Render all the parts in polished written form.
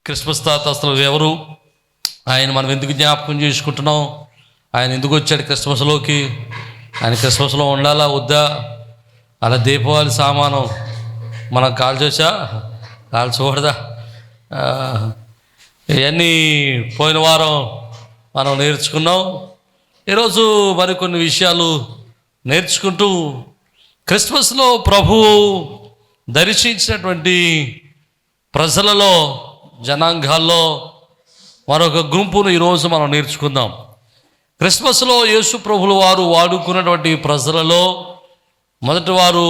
Christmas తాత అసలు ఎవరు, ఆయన మనం ఎందుకు జ్ఞాపకం చేసుకుంటున్నాం, ఆయన ఎందుకు వచ్చాడు క్రిస్మస్లోకి, ఆయన క్రిస్మస్లో ఉండాలా వద్దా, అలా దీపావళి సామానం మనం కాల్చొచ్చా కాల్చకూడదా, ఇవన్నీ పోయిన వారం మనం నేర్చుకున్నాం. ఈరోజు మరికొన్ని విషయాలు నేర్చుకుంటూ క్రిస్మస్లో ప్రభువు దర్శించినటువంటి ప్రజలలో, జనాంగాల్లో మరొక గుంపును ఈరోజు మనం నేర్చుకుందాం. క్రిస్మస్లో యేసు ప్రభులు వారు వాడుకున్నటువంటి ప్రజలలో మొదటి వారు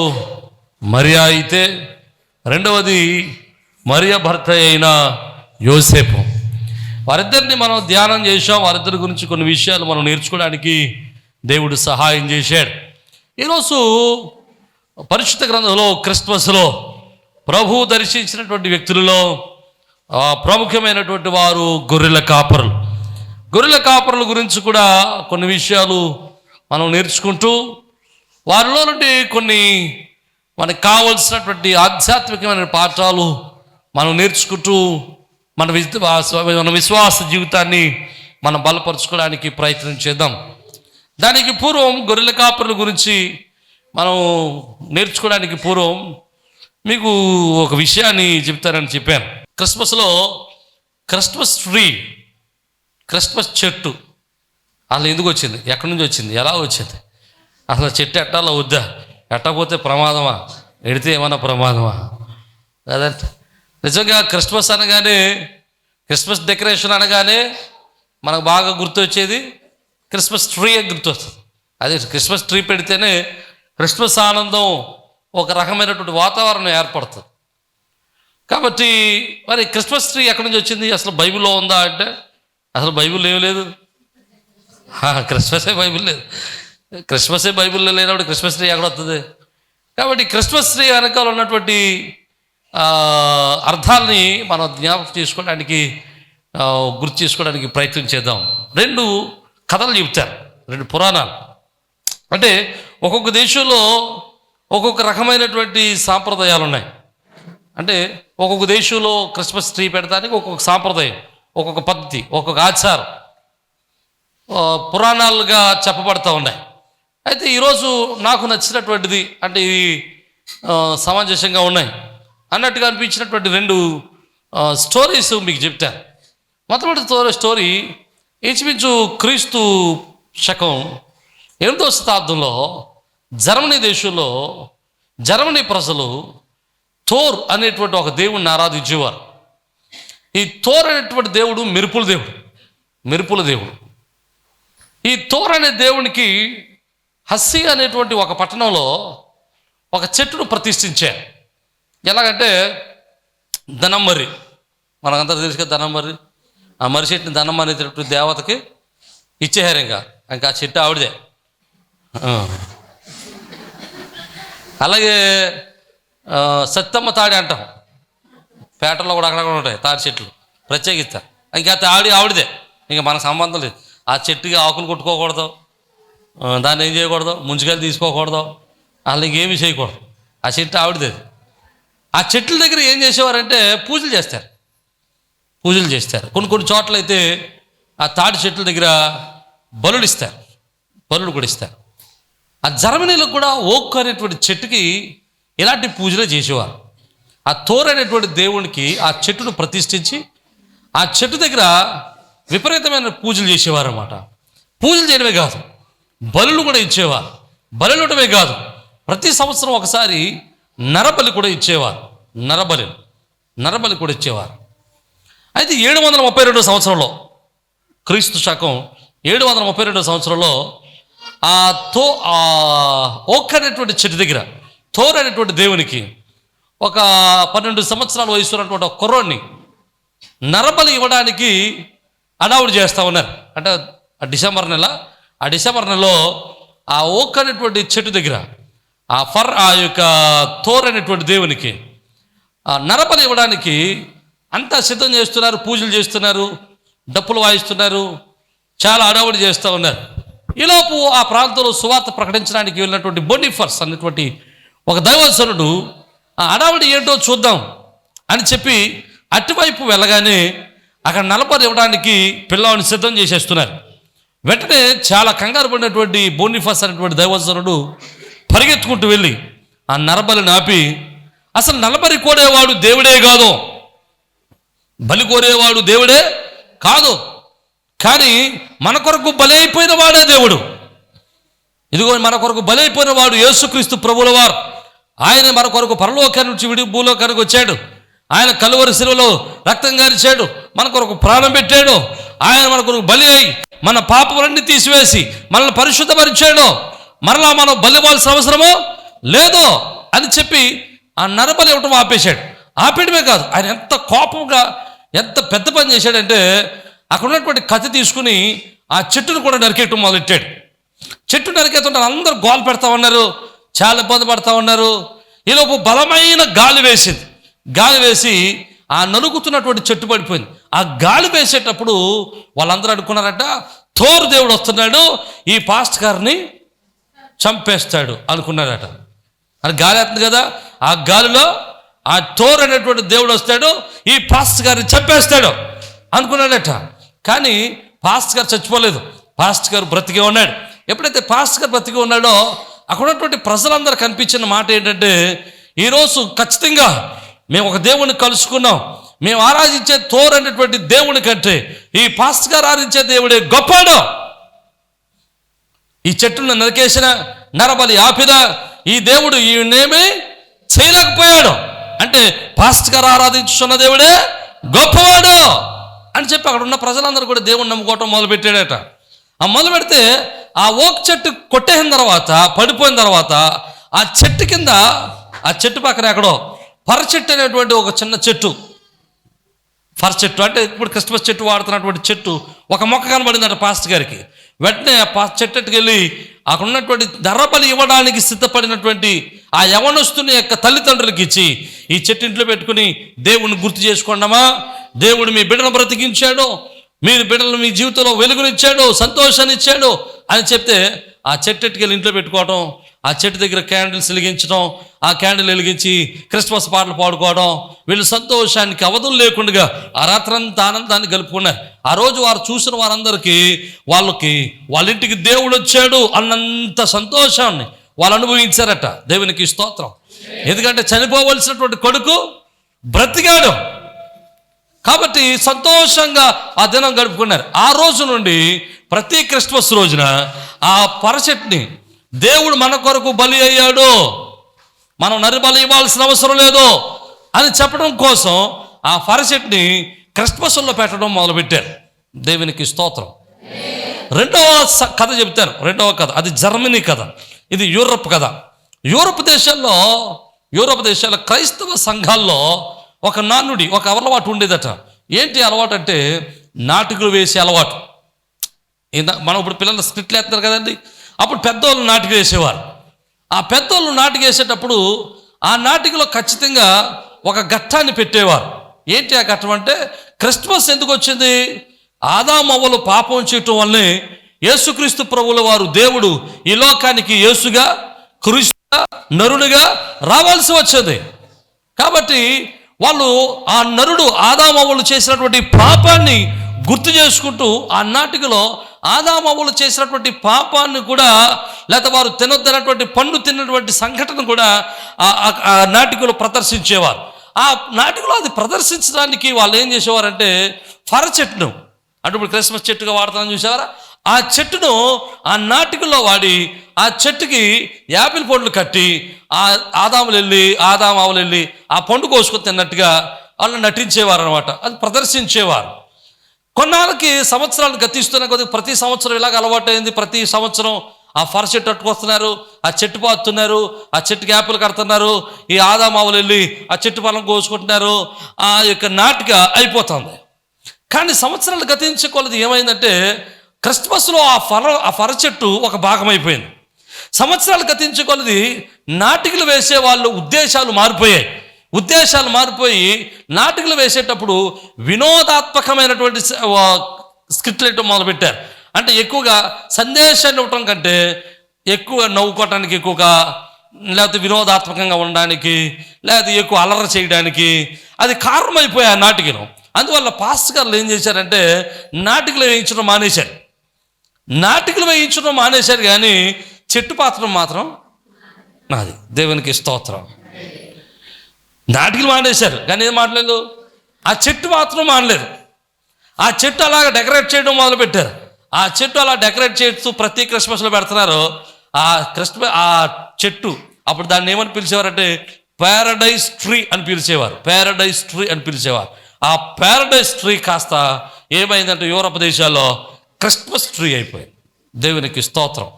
మరియా అయితే, రెండవది మరియా భర్త అయిన యోసేపు. వారిద్దరిని మనం ధ్యానం చేశాం. వారిద్దరి గురించి కొన్ని విషయాలు మనం నేర్చుకోవడానికి దేవుడు సహాయం చేశాడు. ఈరోజు పరిశుద్ధ గ్రంథంలో క్రిస్మస్లో ప్రభువు దర్శించినటువంటి వ్యక్తులలో ప్రముఖమైనటువంటి వారు గొర్రెల కాపరులు. గొర్రెల కాపరుల గురించి కూడా కొన్ని విషయాలు మనం నేర్చుకుంటూ వారిలో నుండి కొన్ని మనకు కావలసినటువంటి ఆధ్యాత్మికమైన పాఠాలు మనం నేర్చుకుంటూ మన విశ్వాస జీవితాన్ని మనం బలపరచుకోవడానికి ప్రయత్నం చేద్దాం. దానికి పూర్వం గొర్రెల కాపరుల గురించి మనం నేర్చుకోవడానికి పూర్వం మీకు ఒక విషయాన్ని చెప్తానని చెప్పాను. క్రిస్మస్లో క్రిస్మస్ ట్రీ, క్రిస్మస్ చెట్టు అసలు ఎందుకు వచ్చింది, ఎక్కడి నుంచి వచ్చింది, ఎలా వచ్చింది, అసలు చెట్టు ఎట్టాలో వద్దా, ఎట్టకపోతే ప్రమాదమా, ఎడితే ఏమన్నా ప్రమాదమా కదంటే. నిజంగా క్రిస్మస్ అనగానే, క్రిస్మస్ డెకరేషన్ అనగానే మనకు బాగా గుర్తొచ్చేది క్రిస్మస్ ట్రీ గుర్తొస్తుంది. అదే క్రిస్మస్ ట్రీ పెడితేనే క్రిస్మస్ ఆనందం, ఒక రకమైనటువంటి వాతావరణం ఏర్పడుతుంది. కాబట్టి మరి క్రిస్మస్ ట్రీ ఎక్కడి నుంచి వచ్చింది, అసలు బైబిల్లో ఉందా అంటే అసలు బైబిల్ ఏం లేదు. క్రిస్మసే బైబిల్ లేదు. క్రిస్మసే బైబిల్లో లేనప్పుడు క్రిస్మస్ ట్రీ ఎక్కడ వస్తుంది? కాబట్టి క్రిస్మస్ ట్రీ వెనకాల ఉన్నటువంటి అర్థాలని మనం జ్ఞాపకం చేసుకోవడానికి, గుర్తు చేసుకోవడానికి ప్రయత్నం చేద్దాం. రెండు కథలు చెప్తారు, రెండు పురాణాలు. అంటే ఒక్కొక్క దేశంలో ఒక్కొక్క రకమైనటువంటి సాంప్రదాయాలు ఉన్నాయి. అంటే ఒక్కొక్క దేశంలో క్రిస్మస్ ట్రీ పెడతానికి ఒక్కొక్క సాంప్రదాయం, ఒక్కొక్క పద్ధతి, ఒక్కొక్క ఆచారం పురాణాలుగా చెప్పబడతా ఉన్నాయి. అయితే ఈరోజు నాకు నచ్చినటువంటిది, అంటే ఇది సమంజసంగా ఉన్నాయి అన్నట్టుగా అనిపించినటువంటి రెండు స్టోరీస్ మీకు చెప్తాను. మొట్టమొదటి స్టోరీ ఇంచుమించు క్రీస్తు శకం 8వ శతాబ్దంలో జర్మనీ దేశంలో జర్మనీ ప్రజలు థోర్ అనేటువంటి ఒక దేవుడిని ఆరాధించేవారు. ఈ థోర్ అనేటువంటి దేవుడు మెరుపుల దేవుడు. ఈ థోర్ అనే దేవునికి హస్సీ అనేటువంటి ఒక పట్టణంలో ఒక చెట్టును ప్రతిష్ఠించారు. ఎలాగంటే ధనమ్మరి, మనకంతా తెలుసుగా ధనమ్మరి, ఆ మర్రి చెట్టుని ధనం అనేటువంటి దేవతకి ఇచ్చేహారు. ఇంకా ఆ చెట్టు ఆవిడదే. అలాగే సత్తమ్మ తాడి అంటాం, పేటల్లో కూడా అక్కడక్కడ ఉంటాయి తాడి చెట్లు, ప్రత్యేకిస్తారు. ఇంకా ఆవిడదే, ఇంకా మనకు సంబంధం లేదు. ఆ చెట్టుకి ఆకులు కొట్టుకోకూడదు, దాన్ని ఏం చేయకూడదు, ముంచుకాయలు తీసుకోకూడదు, అసలు ఇంకేమీ చేయకూడదు. ఆ చెట్టు ఆవిడదే. ఆ చెట్ల దగ్గర ఏం చేసేవారంటే పూజలు చేస్తారు. కొన్ని చోట్ల అయితే ఆ తాడి చెట్ల దగ్గర బలులు కూడా ఇస్తారు. ఆ జర్మనీలో కూడా ఓక్ అనేటువంటి చెట్టుకి ఇలాంటి పూజలే చేసేవారు. ఆ థోర్ అనేటువంటి దేవునికి ఆ చెట్టును ప్రతిష్ఠించి ఆ చెట్టు దగ్గర విపరీతమైన పూజలు చేసేవారు అన్నమాట. పూజలు చేయడమే కాదు, బలులు కూడా ఇచ్చేవారు. బలులు ఇవ్వడమే కాదు, ప్రతి సంవత్సరం ఒకసారి నరబలి కూడా ఇచ్చేవారు. నరబలి కూడా ఇచ్చేవారు. అయితే 732 సంవత్సరంలో, క్రీస్తు శకం 732 సంవత్సరంలో ఆ ఓక్ అనేటువంటి చెట్టు దగ్గర థోర్ అనేటువంటి దేవునికి ఒక 12 సంవత్సరాల వయసు ఉన్నటువంటి ఒక కుర్రోడిని నరబలి ఇవ్వడానికి అడావుడు చేస్తూ ఉన్నారు. అంటే డిసెంబర్ నెలలో ఆ ఓక్ అనేటువంటి చెట్టు దగ్గర ఆ యొక్క థోర్ అనేటువంటి దేవునికి నరబలి ఇవ్వడానికి అంతా సిద్ధం చేస్తున్నారు, పూజలు చేస్తున్నారు, డప్పులు వాయిస్తున్నారు, చాలా అడావుడి చేస్తూ ఉన్నారు. ఈలోపు ఆ ప్రాంతంలో సువార్త ప్రకటించడానికి వెళ్ళినటువంటి బోనిఫర్స్ అనేటువంటి ఒక దైవజనుడు ఆ అడావుడి ఏంటో చూద్దాం అని చెప్పి అటువైపు వెళ్ళగానే అక్కడ నలబలి ఇవ్వడానికి పిల్లవాడిని సిద్ధం చేసేస్తున్నారు. వెంటనే చాలా కంగారు పడినటువంటి బోనిఫాస్ అనేటువంటి దైవజనుడు పరిగెత్తుకుంటూ వెళ్ళి ఆ నరబలిని ఆపి, అసలు నలబలి కోరేవాడు దేవుడే కాదు, బలి కోరేవాడు దేవుడే కాదు, కానీ మన కొరకు బలి అయిపోయిన వాడే దేవుడు. ఇదిగో మన కొరకు బలి అయిపోయిన వాడు యేసుక్రీస్తు ప్రభువుల వారు. ఆయన మన కొరకు పరలోకాన్ని నుంచి విడి భూలోకానికి వచ్చాడు. ఆయన కలువరి శిలువలో రక్తం గారిచాడు, మన కొరకు ప్రాణం పెట్టాడు. ఆయన మన కొరకు బలి అయి మన పాపములన్నీ తీసివేసి మనల్ని పరిశుద్ధపరిచాడు. మరలా మనం బలి ఇవ్వాల్సిన అవసరమో లేదో అని చెప్పి ఆ నరబలి ఇవ్వటం ఆపేశాడు. ఆపేయడమే కాదు, ఆయన ఎంత కోపంగా ఎంత పెద్ద పని చేశాడంటే అక్కడ ఉన్నటువంటి కత్తి తీసుకుని ఆ చెట్టును కూడా నరికేయటం మొదలెట్టాడు. చెట్టు నరికేస్తుంటారు, అందరూ గోలు పెడతా ఉన్నారు, చాలా ఇబ్బంది పడతా ఉన్నారు. ఈలోపు బలమైన గాలి వేసింది. గాలి వేసి ఆ నలుగుతున్నటువంటి చెట్టు పడిపోయింది. ఆ గాలి వేసేటప్పుడు వాళ్ళందరూ అనుకున్నారట, థోర్ దేవుడు వస్తున్నాడు, ఈ పాస్ట్ గారిని చంపేస్తాడు అనుకున్నారట. అది గాలి వస్తుంది కదా, ఆ గాలిలో ఆ థోర్ అనేటువంటి దేవుడు వస్తాడు, ఈ పాస్ట్ గారిని చంపేస్తాడు అనుకున్నాడట. కానీ పాస్ట్ గారు చచ్చిపోలేదు, పాస్ట్ గారు బ్రతికే ఉన్నాడు. ఎప్పుడైతే పాస్ట్ గారు బ్రతికే ఉన్నాడో అక్కడ ఉన్నటువంటి ప్రజలందరూ కనిపించిన మాట ఏంటంటే, ఈరోజు ఖచ్చితంగా మేము ఒక దేవుని కలుసుకున్నాం, మేము ఆరాధించే థోర్ అనేటువంటి దేవుని కంటే ఈ పాస్ట్ గారు ఆరాధించే దేవుడే గొప్పడు. ఈ చెట్టును నరికేసిన నరబలి ఆపిన ఈ దేవుడు ఈయనేమీ చేయలేకపోయాడు. అంటే పాస్ట్ గారు ఆరాధించున్న దేవుడే గొప్పవాడు అని చెప్పి అక్కడ ఉన్న ప్రజలందరూ కూడా దేవుని నమ్ముకోవటం మొదలుపెట్టాడట. ఆ మొదలు పెడితే ఆ ఓక్ చెట్టు కొట్టేసిన తర్వాత, పడిపోయిన తర్వాత ఆ చెట్టు కింద, ఆ చెట్టు పక్కన ఎక్కడో పర చెట్టు అనేటువంటి ఒక చిన్న చెట్టు, ఫర్ చెట్టు అంటే ఇప్పుడు క్రిస్మస్ చెట్టు వాడుతున్నటువంటి చెట్టు, ఒక మొక్క కనబడిందట పాస్ట్ గారికి. వెంటనే ఆ చెట్టుకి వెళ్ళి అక్కడ ఉన్నటువంటి నరబలి ఇవ్వడానికి సిద్ధపడినటువంటి ఆ యవనస్తుని యొక్క తల్లిదండ్రులకి ఇచ్చి, ఈ చెట్టు ఇంట్లో పెట్టుకుని దేవుని గుర్తు చేసుకోండమా, దేవుడు మీ బిడ్డను బ్రతికించాడు, మీరు బిడ్డలు మీ జీవితంలో వెలుగునిచ్చాడు, సంతోషాన్ని ఇచ్చాడు అని చెప్తే ఆ చెట్టుకి వెళ్ళి ఇంట్లో పెట్టుకోవడం, ఆ చెట్టు దగ్గర క్యాండిల్స్ వెలిగించడం, ఆ క్యాండిల్ వెలిగించి క్రిస్మస్ పాటలు పాడుకోవడం, వీళ్ళు సంతోషానికి అవధులు లేకుండా ఆ రాత్రంతా ఆనందాన్ని గలుపుకున్నారు. ఆ రోజు వారు చూసిన వారందరికీ వాళ్ళ ఇంటికి దేవుడు వచ్చాడు అన్నంత సంతోషాన్ని వాళ్ళు అనుభవించారట. దేవునికి స్తోత్రం. ఎందుకంటే చనిపోవలసినటువంటి కొడుకు బ్రతికాడు కాబట్టి సంతోషంగా ఆ దినం గడుపుకున్నారు. ఆ రోజు నుండి ప్రతి క్రిస్మస్ రోజున ఆ పరచెట్ని దేవుడు మన కొరకు బలి అయ్యాడు, మనం నరిబలి ఇవ్వాల్సిన అవసరం లేదు అని చెప్పడం కోసం ఆ పరచెట్ని క్రిస్మస్లో పెట్టడం మొదలుపెట్టారు. దేవునికి స్తోత్రం. రెండవ కథ చెప్తాను. రెండవ కథ అది జర్మనీ కథ, ఇది యూరప్ కథ. యూరప్ దేశాల్లో క్రైస్తవ సంఘాల్లో ఒక నానుడి, ఒక అలవాటు ఉండేదట. ఏంటి అలవాటు అంటే నాటికలు వేసే అలవాటు. మనం ఇప్పుడు పిల్లలు స్క్రిప్ట్లు వేస్తున్నారు కదండి, అప్పుడు పెద్దోళ్ళు నాటిక వేసేవారు. ఆ పెద్దోళ్ళు నాటిక వేసేటప్పుడు ఆ నాటికలో ఖచ్చితంగా ఒక ఘట్టాన్ని పెట్టేవారు. ఏంటి ఆ ఘట్టం అంటే, క్రిస్మస్ ఎందుకు వచ్చింది? ఆదామవ్వలు పాపం చేయటం వల్లే యేసుక్రీస్తు ప్రభువుల వారు దేవుడు ఈ లోకానికి యేసుగా, క్రీస్తుగా, నరునిగా రావాల్సి వచ్చింది. కాబట్టి వాళ్ళు ఆ నరుడు ఆదామవ్వలు చేసినటువంటి పాపాన్ని గుర్తు చేసుకుంటూ ఆ నాటికలో ఆదామవ్వలు చేసినటువంటి పాపాన్ని కూడా, లేకపోతే వారు తినొద్దనటువంటి పండు తిన్నటువంటి సంఘటన కూడా ఆ నాటికలో ప్రదర్శించేవారు. ఆ నాటికలో అది ప్రదర్శించడానికి వాళ్ళు ఏం చేసేవారంటే, ఫర చెట్టును, అంటే ఇప్పుడు క్రిస్మస్ చెట్టుగా వాడతామని చూసేవారా, ఆ చెట్టును ఆ నాటికల్లో వాడి ఆ చెట్టుకి యాపిల్ పండ్లు కట్టి ఆదామవ్వలు వెళ్ళి ఆ పండు కోసుకొని తిన్నట్టుగా వాళ్ళు నటించేవారు అనమాట. అది ప్రదర్శించేవారు. కొన్నాళ్ళకి సంవత్సరాలు గతిస్తున్న కొద్దిగా ప్రతి సంవత్సరం ఇలాగ అలవాటు అయింది. ప్రతి సంవత్సరం ఆ ఫర్ చెట్టు అట్టుకొస్తున్నారు, ఆ చెట్టు పాతున్నారు, ఆ చెట్టుకి యాపిల్ కడుతున్నారు, ఈ ఆదామవ్వలు వెళ్ళి ఆ చెట్టు పొలం కోసుకుంటున్నారు. ఆ యొక్క నాటిక అయిపోతుంది. కానీ సంవత్సరాలు గతించే కొలది ఏమైందంటే, క్రిస్మస్లో ఆ ఫర చెట్టు ఒక భాగం అయిపోయింది. సంవత్సరాలు గతించే కొలది నాటికలు వేసే వాళ్ళు ఉద్దేశాలు మారిపోయి నాటికలు వేసేటప్పుడు వినోదాత్మకమైనటువంటి స్క్రిప్ట్లు వేయటం మొదలుపెట్టారు. అంటే ఎక్కువగా సందేశాన్ని ఇవ్వటం కంటే ఎక్కువ నవ్వుకోవటానికి ఎక్కువగా లేకపోతే వినోదాత్మకంగా ఉండడానికి, లేకపోతే ఎక్కువ అల్లరి చేయడానికి అది కారణమైపోయాయి ఆ నాటికలు. అందువల్ల పాస్టర్ గారు ఏం చేశారంటే నాటికలు వేయించడం మానేశారు. నాటికలు వేయించడం మానేశారు కానీ చెట్టు పాత్రం మాత్రం నాది. దేవునికి స్తోత్రం. నాటికలు మానేశారు కానీ ఏం మానలేదు, ఆ చెట్టు మాత్రం మానలేదు. ఆ చెట్టు అలాగ డెకరేట్ చేయడం మొదలుపెట్టారు. ఆ చెట్టు అలా డెకరేట్ చేస్తూ ప్రతి క్రిస్మస్లో పెడుతున్నారు. ఆ చెట్టు అప్పుడు దాన్ని ఏమని పిలిచేవారంటే ప్యారడైజ్ ట్రీ అని పిలిచేవారు. ప్యారడైజ్ ట్రీ అని పిలిచేవారు. ఆ ప్యారడైజ్ ట్రీ కాస్త ఏమైందంటే యూరప్ దేశాల్లో క్రిస్మస్ ట్రీ అయిపోయింది. దేవునికి స్తోత్రం.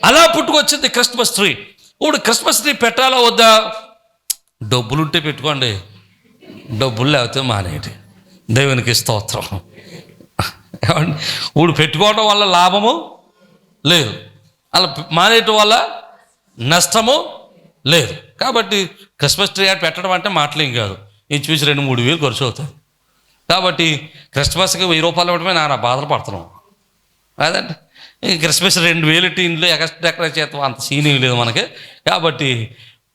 అలా పుట్టుకొచ్చింది క్రిస్మస్ ట్రీ. ఇప్పుడు క్రిస్మస్ ట్రీ పెట్టాలా వద్దా? డబ్బులుంటే పెట్టుకోండి, డబ్బులు లేకపోతే మానేయండి. దేవునికి స్తోత్రం. ఇప్పుడు పెట్టుకోవడం వల్ల లాభము లేదు, అలా మానేయటం వల్ల నష్టము లేదు. కాబట్టి క్రిస్మస్ ట్రీ పెట్టడం అంటే మాటలేం కాదు. ఇది చూసి 2-3 వేలు ఖర్చు అవుతుంది. కాబట్టి క్రిస్మస్కి 1000 రూపాయలు ఇవ్వడమే నాన్న బాధలు పడుతున్నాం కాదండి. క్రిస్మస్ 2000 ఇంట్లో ఎక్కడ చేస్తాం, అంత సీన్ లేదు మనకి. కాబట్టి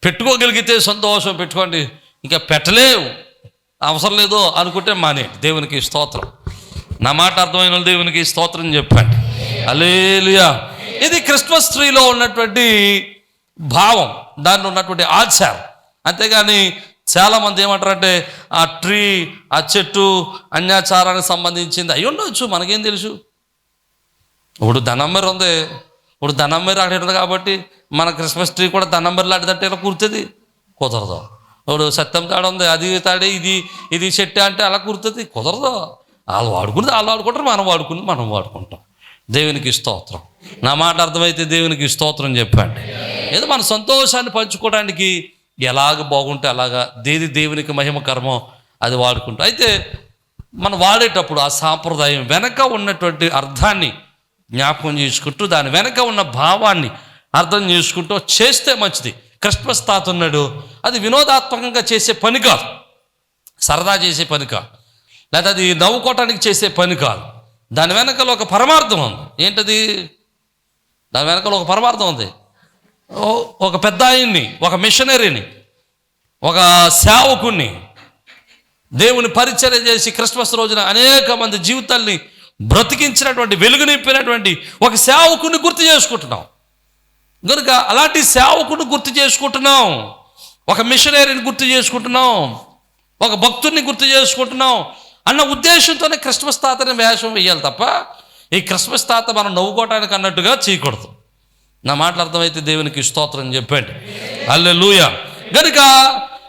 పెట్టుకోగలిగితే సంతోషం, పెట్టుకోండి. ఇంకా పెట్టలేవు, అవసరం లేదు అనుకుంటే మానేయండి. దేవునికి స్తోత్రం. నా మాట అర్థమైన దేవునికి స్తోత్రం చెప్పండి. హల్లెలూయా. ఇది క్రిస్మస్ ట్రీలో ఉన్నటువంటి భావం, దానిలో ఉన్నటువంటి ఆచారం. అంతేగాని చాలామంది ఏమంటారంటే ఆ ట్రీ, ఆ చెట్టు అన్యాచారానికి సంబంధించింది అయి ఉండొచ్చు, మనకేం తెలుసు. ఇప్పుడు ధనంబరి ఉంది, ఇప్పుడు ధనంబరి ఆడేది కాబట్టి మన క్రిస్మస్ ట్రీ కూడా ధనంబరి లాంటిదంటే ఇలా కూర్తుంది, కుదరదు. ఇప్పుడు సత్యం తాడు ఉంది, అది తాడే, ఇది చెట్టు అంటే అలా కూర్తుంది, కుదరదు. వాళ్ళు వాడుకుని వాళ్ళు వాడుకుంటారు, మనం వాడుకుంటాం. దేవునికి స్తోత్రం. నా మాట అర్థమైతే దేవునికి స్తోత్రం చెప్పండి. ఏదో మన సంతోషాన్ని పంచుకోవడానికి ఎలాగ బాగుంటే అలాగా దేవునికి మహిమ కర్మో అది వాడుకుంటాం. అయితే మనం వాడేటప్పుడు ఆ సాంప్రదాయం వెనక ఉన్నటువంటి అర్థాన్ని జ్ఞాపకం చేసుకుంటూ దాని వెనక ఉన్న భావాన్ని అర్థం చేసుకుంటూ చేస్తే మంచిది. క్రిస్మస్ తాత ఉన్నాడు, అది వినోదాత్మకంగా చేసే పని కాదు, సరదా చేసే పని కాదు, లేదా అది నవ్వుకోవటానికి చేసే పని కాదు. దాని వెనకాల ఒక పరమార్థం ఉంది. ఏంటది? దాని వెనకాల ఒక పరమార్థం ఉంది. ఒక పెద్ద ఆయన్ని, ఒక మిషనరీని, ఒక సేవకుణ్ణి దేవుని పరిచర్య చేసి క్రిస్మస్ రోజున అనేక మంది జీవితాల్ని బ్రతికించినటువంటి, వెలుగు నింపినటువంటి ఒక సేవకుని గుర్తు చేసుకుంటున్నాం. కనుక అలాంటి సేవకుని గుర్తు చేసుకుంటున్నాం, ఒక మిషనరీని గుర్తు చేసుకుంటున్నాం, ఒక భక్తుడిని గుర్తు చేసుకుంటున్నాం అన్న ఉద్దేశంతోనే క్రిస్మస్ తాతని వేషం వేయాలి తప్ప ఈ క్రిస్మస్ తాత మనం నవ్వుకోవటానికి అన్నట్టుగా చేయకూడదు. నా మాటలు అర్థమైతే దేవునికి స్తోత్రం చెప్పండి. హల్లెలూయా. కనుక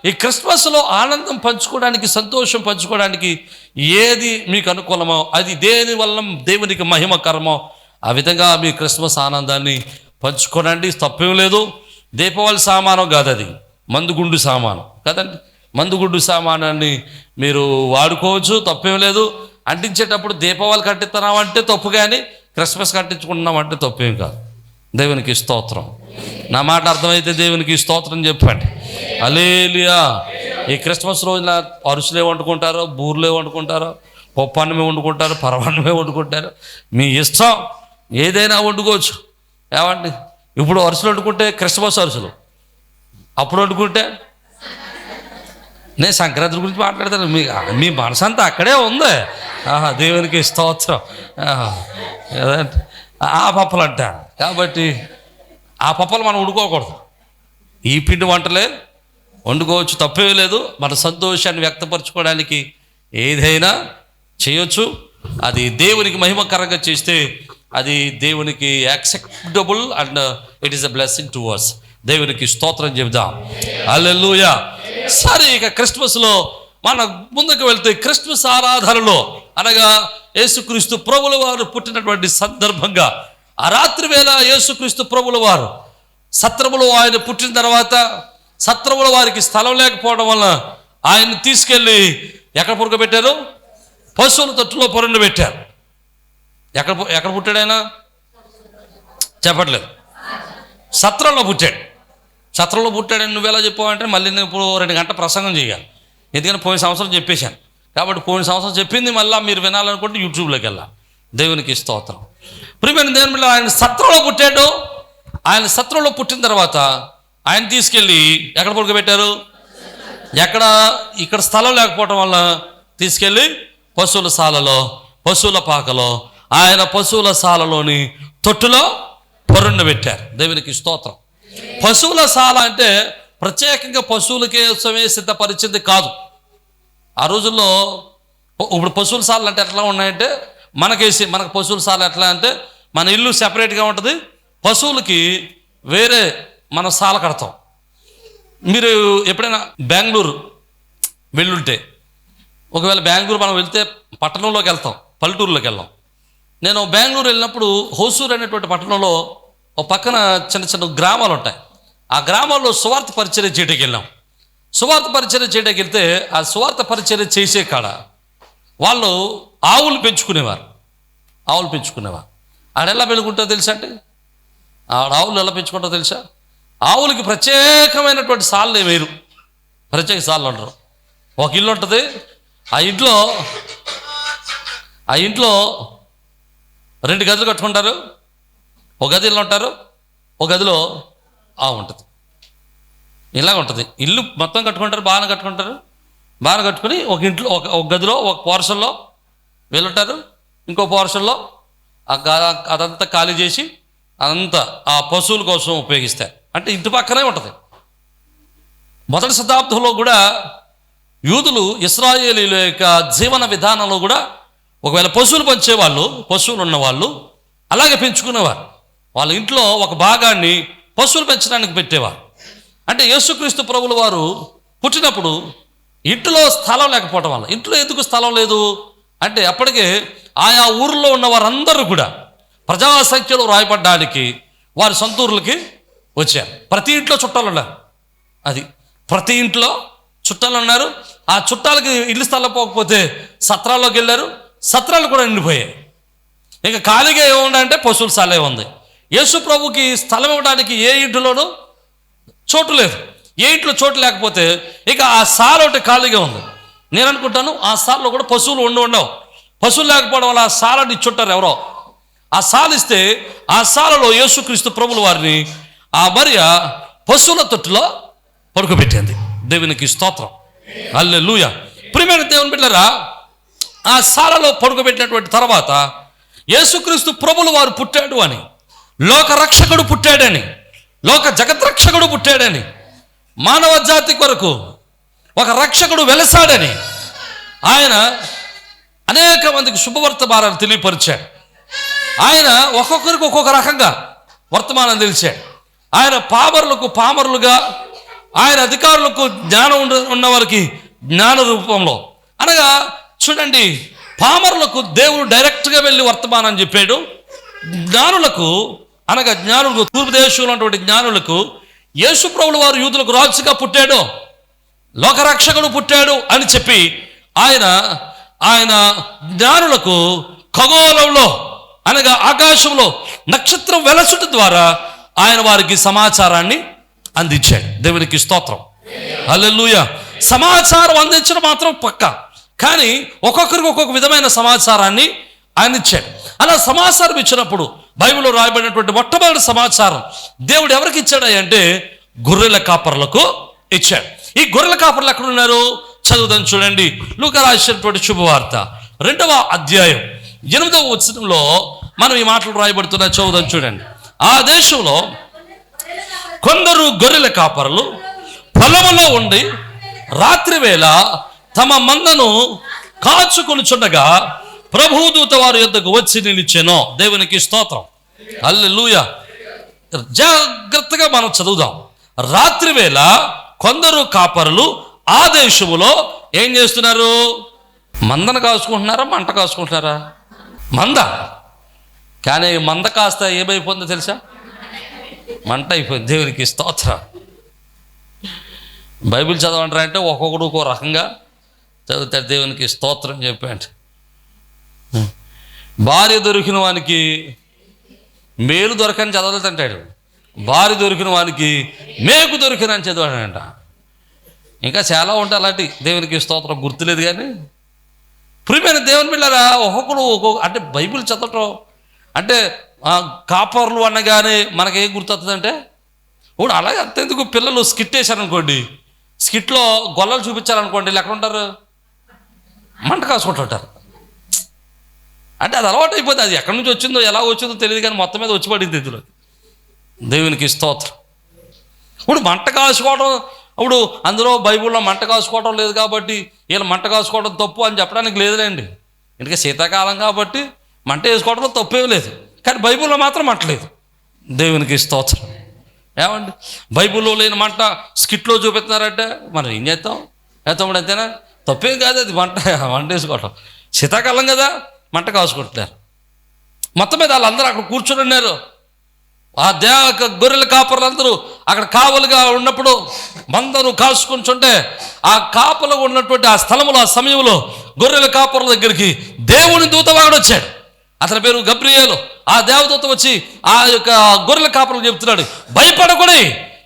ఈ క్రిస్మస్లో ఆనందం పంచుకోవడానికి, సంతోషం పంచుకోవడానికి ఏది మీకు అనుకూలమో, అది దేని వల్ల దేవునికి మహిమకరమో ఆ విధంగా మీ క్రిస్మస్ ఆనందాన్ని పంచుకోనండి. తప్పేం లేదు. దీపావళి సామానం కాదు, అది మందుగుండు సామానం కదండి. మందుగుండు సామానాన్ని మీరు వాడుకోవచ్చు, తప్పేం లేదు. అంటించేటప్పుడు దీపావళి కట్టిస్తున్నామంటే తప్పు, కానీ క్రిస్మస్ కట్టించుకుంటున్నామంటే తప్పేం కాదు. దేవునికి స్తోత్రం. నా మాట అర్థమైతే దేవునికి స్తోత్రం చెప్పండి. హల్లెలూయా. ఈ క్రిస్మస్ రోజున అరుసులే వండుకుంటారో, బూర్లే వండుకుంటారో, పప్పు అన్నమే వండుకుంటారు, పరమాన్నమే వండుకుంటారు, మీ ఇష్టం, ఏదైనా వండుకోవచ్చు. ఏమండి, ఇప్పుడు అరుసులు వండుకుంటే క్రిస్మస్ అరుసులు, అప్పుడు వండుకుంటే నేను సంక్రాంతి గురించి మాట్లాడతాను. మీ మనసు అంతా అక్కడే ఉంది. దేవునికి స్తోత్రం. ఆ పప్పలు అంట, కాబట్టి ఆ పప్పలు మనం వండుకోకూడదు. ఈ పిండి వంటలే వండుకోవచ్చు, తప్పే లేదు. మన సంతోషాన్ని వ్యక్తపరచుకోవడానికి ఏదైనా చేయొచ్చు. అది దేవునికి మహిమకరంగా చేస్తే అది దేవునికి acceptable and it is a blessing to us. దేవునికి స్తోత్రం చెబుదాం. హల్లెలూయా. సరే, ఇక క్రిస్మస్లో మన ముందుకు వెళ్తే క్రిస్మస్ ఆరాధనలో అనగా యేసుక్రీస్తు ప్రభుల వారు పుట్టినటువంటి సందర్భంగా ఆ రాత్రి వేళ యేసుక్రీస్తు ప్రభుల వారు సత్రములో ఆయన పుట్టిన తర్వాత సత్రముల వారికి స్థలం లేకపోవడం వల్ల ఆయన్ని తీసుకెళ్ళి ఎక్కడ పురకబెట్టారు? పశువుల తొట్టులో పొరండి పెట్టారు. ఎక్కడ పుట్టాడు ఆయన? చెప్పట్లేదు. సత్రంలో పుట్టాడు. సత్రంలో పుట్టాడని నువ్వెలా చెప్పావంటే మళ్ళీ నేను ఇప్పుడు 2 గంటల ప్రసంగం చేయాలి. ఎందుకంటే పోయిన సంవత్సరం చెప్పేశాను. కాబట్టి పోయిన సంవత్సరం చెప్పింది మళ్ళీ మీరు వినాలనుకుంటే యూట్యూబ్లోకి వెళ్ళాలి. దేవునికి స్తోత్రం. ప్రియమైన దేవుని బిడ్డలారా, ఆయన సత్రంలో పుట్టాడు. ఆయన సత్రంలో పుట్టిన తర్వాత ఆయన తీసుకెళ్ళి ఎక్కడ పడుకోబెట్టారు? ఇక్కడ స్థలం లేకపోవటం వల్ల తీసుకెళ్ళి పశువుల శాలలో, పశువుల పాకలో, ఆయన పశువుల శాలలోని తొట్టులో పెట్టారు. దేవునికి స్తోత్రం. పశువుల శాల అంటే ప్రత్యేకంగా పశువులకే సిద్ధపరిచింది కాదు. ఆ రోజుల్లో ఇప్పుడు పశువుల శాలలు అంటే ఎట్లా ఉన్నాయంటే, మనకు పశువుల శాల ఎట్లా అంటే, మన ఇల్లు సెపరేట్గా ఉంటుంది, పశువులకి వేరే మన శాల కడతాం. మీరు ఎప్పుడైనా బెంగళూరు వెళ్ళుంటే, ఒకవేళ బెంగళూరు మనం వెళ్తే పట్టణంలోకి వెళ్తాం, పల్లెటూరులోకి వెళ్ళాం. నేను బెంగళూరు వెళ్ళినప్పుడు హోసూరు అనేటువంటి పట్టణంలో ఒక పక్కన చిన్న చిన్న గ్రామాలు ఉంటాయి. ఆ గ్రామాల్లో సువార్త పరిచర్య చేయడానికి వెళ్ళాం. సువార్త పరిచర్య చేయడానికి వెళ్తే ఆ సువార్త పరిచర్య చేసే కాడ వాళ్ళు ఆవులు పెంచుకునేవారు. ఆడెలా పెంచుకుంటారో తెలుసా అండి? ఆవులు ఎలా పెంచుకుంటారో తెలుసా? ఆవులకి ప్రత్యేకమైనటువంటి సాళ్ళు వేరు, ప్రత్యేక సాళ్ళు ఉండరు. ఒక ఇల్లు ఉంటుంది, ఆ ఇంట్లో 2 గదులు కట్టుకుంటారు. ఒక గదిలో ఉంటారు, ఒక గదిలో ఆవు ఉంటుంది. ఇలాగ ఉంటుంది. ఇల్లు మొత్తం కట్టుకుంటారు, బాగా కట్టుకుని ఒక ఇంట్లో ఒక గదిలో ఒక పోర్షన్లో వీళ్ళుంటారు, ఇంకో పోర్షన్లో అదంతా ఖాళీ చేసి అదంతా ఆ పశువుల కోసం ఉపయోగిస్తారు. అంటే ఇంటి పక్కనే ఉంటుంది. మొదటి శతాబ్దంలో కూడా యూదులు ఇశ్రాయేలీల యొక్క జీవన విధానంలో కూడా ఒకవేళ పశువులు పెంచేవాళ్ళు, పశువులు ఉన్నవాళ్ళు అలాగే పెంచుకునేవారు. వాళ్ళ ఇంట్లో ఒక భాగాన్ని పశువులు పెంచడానికి పెట్టేవారు. అంటే యేసుక్రీస్తు ప్రభుల వారు పుట్టినప్పుడు ఇంట్లో స్థలం లేకపోవటం వల్ల, ఇంట్లో ఎందుకు స్థలం లేదు అంటే, అప్పటికే ఆయా ఊర్లో ఉన్న వారందరూ కూడా ప్రజాసంఖ్యలో రాయబడ్డానికి వారి సొంత ఊర్లకి వచ్చారు. ప్రతి ఇంట్లో చుట్టాలు ఉన్నారు. ప్రతి ఇంట్లో చుట్టాలు ఉన్నారు. ఆ చుట్టాలకి ఇల్లు స్థలం పోకపోతే సత్రాల్లోకి వెళ్ళారు. సత్రాలు కూడా నిండిపోయాయి. ఇక ఖాళీగా ఏముందంటే పశువుల శాలే ఉంది. యేసు ప్రభుకి స్థలం ఇవ్వడానికి ఏ ఇంటిలోనూ చోటు లేదు. ఏ ఇంట్లో చోటు లేకపోతే ఇక ఆ శాల ఒకటి ఖాళీగా ఉంది. నేను అనుకుంటాను ఆ శాలలో కూడా పశువులు ఉండవు. పశువులు లేకపోవడం వల్ల ఆ శాలని ఇచ్చుంటారు ఎవరో. ఆ శాల ఇస్తే ఆ శాలలో యేసుక్రీస్తు ప్రభుల వారిని ఆ మరియ పశువుల తొట్టులో పడుకోబెట్టింది. దేవునికి స్తోత్రం, హల్లెలూయా. ప్రియమైన దేవుని బిడ్డలారా, ఆ శాలలో పడుకోబెట్టినటువంటి తర్వాత యేసుక్రీస్తు ప్రభుల వారు పుట్టాడు అని, లోక రక్షకుడు పుట్టాడని, లోక జగద్రక్షకుడు పుట్టాడని, మానవ జాతి కొరకు ఒక రక్షకుడు వెలసాడని ఆయన అనేక మందికి శుభవర్తమానాలు తెలియపరిచాడు. ఆయన ఒక్కొక్కరికి ఒక్కొక్క రకంగా వర్తమానం తెలిసాడు. ఆయన పామరులుగా, ఆయన అధికారులకు జ్ఞానం ఉన్న వారికి జ్ఞాన రూపంలో, అనగా చూడండి, పామరులకు దేవుడు డైరెక్ట్గా వెళ్ళి వర్తమానం చెప్పాడు. జ్ఞానులకు తూర్పు దేశంలో ఉన్నటువంటి జ్ఞానులకు యేసు ప్రభుల వారు యూదులకు రాజుగా పుట్టాడు, లోకరక్షకుడు పుట్టాడు అని చెప్పి ఆయన జ్ఞానులకు ఖగోళంలో అనగా ఆకాశంలో నక్షత్రం వెలసుట ద్వారా ఆయన వారికి సమాచారాన్ని అందించాడు. దేవునికి స్తోత్రం, హల్లెలూయా. సమాచారం అందించడం మాత్రం పక్క, కానీ ఒక్కొక్కరికి ఒక్కొక్క విధమైన సమాచారాన్ని ఆయన ఇచ్చాడు. అలా సమాచారం ఇచ్చినప్పుడు బైబిల్లో రాయబడినటువంటి మొట్టమొదటి సమాచారం దేవుడు ఎవరికి ఇచ్చాడు అంటే గొర్రెల కాపర్లకు ఇచ్చాడు. ఈ గొర్రెల కాపర్లు ఎక్కడ ఉన్నారు? చదువుదాం చూడండి. లూకా రాసినటువంటి శుభవార్త 2వ అధ్యాయం 8వ వచనంలో మనం ఈ మాటలు రాయబడుతున్నా. చదువుదాం చూడండి. ఆ దేశంలో కొందరు గొర్రెల కాపరులు పొలములో ఉండి రాత్రి వేళ తమ మందను కాచుకొనుచుండగా ప్రభుదూత వారి యొద్దకు వచ్చి నిలిచెను. దేవునికి స్తోత్రం, హల్లెలూయా. జాగ్రత్తగా మనం చదువుదాం. రాత్రి వేళ కొందరు కాపరులు ఆ దేశములో ఏం చేస్తున్నారు? మందను కాసుకుంటున్నారా, మంట కాసుకుంటున్నారా? మంద. కానీ మంద కాస్త ఏమైపోయిందో తెలుసా? మంట అయిపోయింది. దేవునికి స్తోత్రం. బైబిల్ చదవంటారంటే ఒక్కొక్కడు ఒక్కో రకంగా చదువుతాడు. దేవునికి స్తోత్రం చెప్పండి. భార్య దొరికిన వానికి మేలు దొరకని చదవలేదంటాడు, భార్య దొరికిన వానికి మేకు దొరికినని చదివాడంట. ఇంకా చాలా ఉంటాయి అలాంటి. దేవునికి స్తోత్రం, గుర్తులేదు. కానీ ప్రియమైన దేవుని బిడ్డలారా, ఒక్కొక్కడు అంటే బైబిల్ చదవటం అంటే కాపర్లు అనగానే మనకేం గుర్తొస్తుందంటే ఇప్పుడు అలాగే అంతెందుకు, పిల్లలు స్కిట్ వేశారనుకోండి, స్కిట్లో గొల్లలు చూపించారనుకోండి, వీళ్ళు ఎక్కడ ఉంటారు? మంట కాసుకుంటుంటారు. అంటే అది అలవాటు అయిపోతుంది. అది ఎక్కడి నుంచి వచ్చిందో ఎలా వచ్చిందో తెలియదు, కానీ మొత్తం మీద వచ్చి పడింది ఇందులో. దేవునికి స్తోత్రం. ఇప్పుడు మంట కాసుకోవడం, ఇప్పుడు అందులో బైబిల్లో మంట కాసుకోవడం లేదు కాబట్టి వీళ్ళు మంట కాసుకోవడం తప్పు అని చెప్పడానికి లేదులేండి. ఎందుకంటే శీతాకాలం కాబట్టి మంట వేసుకోవడంలో తప్పేం లేదు, కానీ బైబిల్లో మాత్రం మంట లేదు. దేవునికి స్తోత్రం. ఏమండి, బైబిల్లో లేని మంట స్కిట్లో చూపిస్తున్నారంటే మనం ఏం చేస్తాం? తమ్ముడు అంతేనా? తప్పేం కాదు అది, మంట వేసుకోవటం. శీతాకాలం కదా మంట కాసుకుంటున్నారు. మొత్తం మీద వాళ్ళందరూ అక్కడ కూర్చొని ఉన్నారు. ఆ గొర్రెల కాపరులందరూ అక్కడ కావలుగా ఉన్నప్పుడు మందను కాసుకుంటుంటే ఆ కాపలు ఉన్నటువంటి ఆ స్థలంలో, ఆ సమయంలో గొర్రెల కాపరుల దగ్గరికి దేవుని దూత వాడు వచ్చాడు. అతని పేరు గబ్రియేలు. ఆ దేవదూత వచ్చి ఆ యొక్క గొర్రెల కాపరులు చెప్తున్నాడు, భయపడకుడి,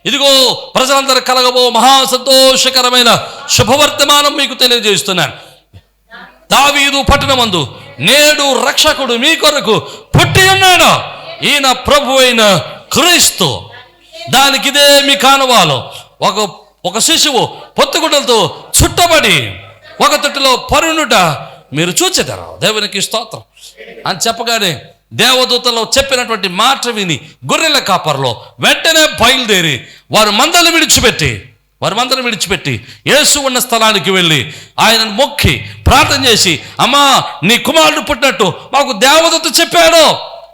ఇదిగో ప్రజలందరూ కలగబో మహా సంతోషకరమైన శుభవర్తమానం మీకు తెలియజేస్తున్నాను. దావీదు పట్టణమందు నేడు రక్షకుడు మీ కొరకు పుట్టి ఉన్నాడు, ఈయన ప్రభు అయిన క్రీస్తు. దానికి ఇదే మీ కానువాలు. ఒక శిశువు పొత్తుగుడ్డలతో చుట్టబడి ఒక తొట్టిలో పరునుట మీరు చూచెదరు. దేవునికి స్తోత్రం అని చెప్పగానే దేవదూతలో చెప్పినటువంటి మాట విని గొర్రెల కాపర్లో వెంటనే బయలుదేరి వారు మందలను విడిచిపెట్టి యేసు ఉన్న స్థలానికి వెళ్ళి ఆయనను మొక్కి ప్రార్థన చేసి, అమ్మా నీ కుమారుడు పుట్టినట్టు మాకు దేవదూత చెప్పాడు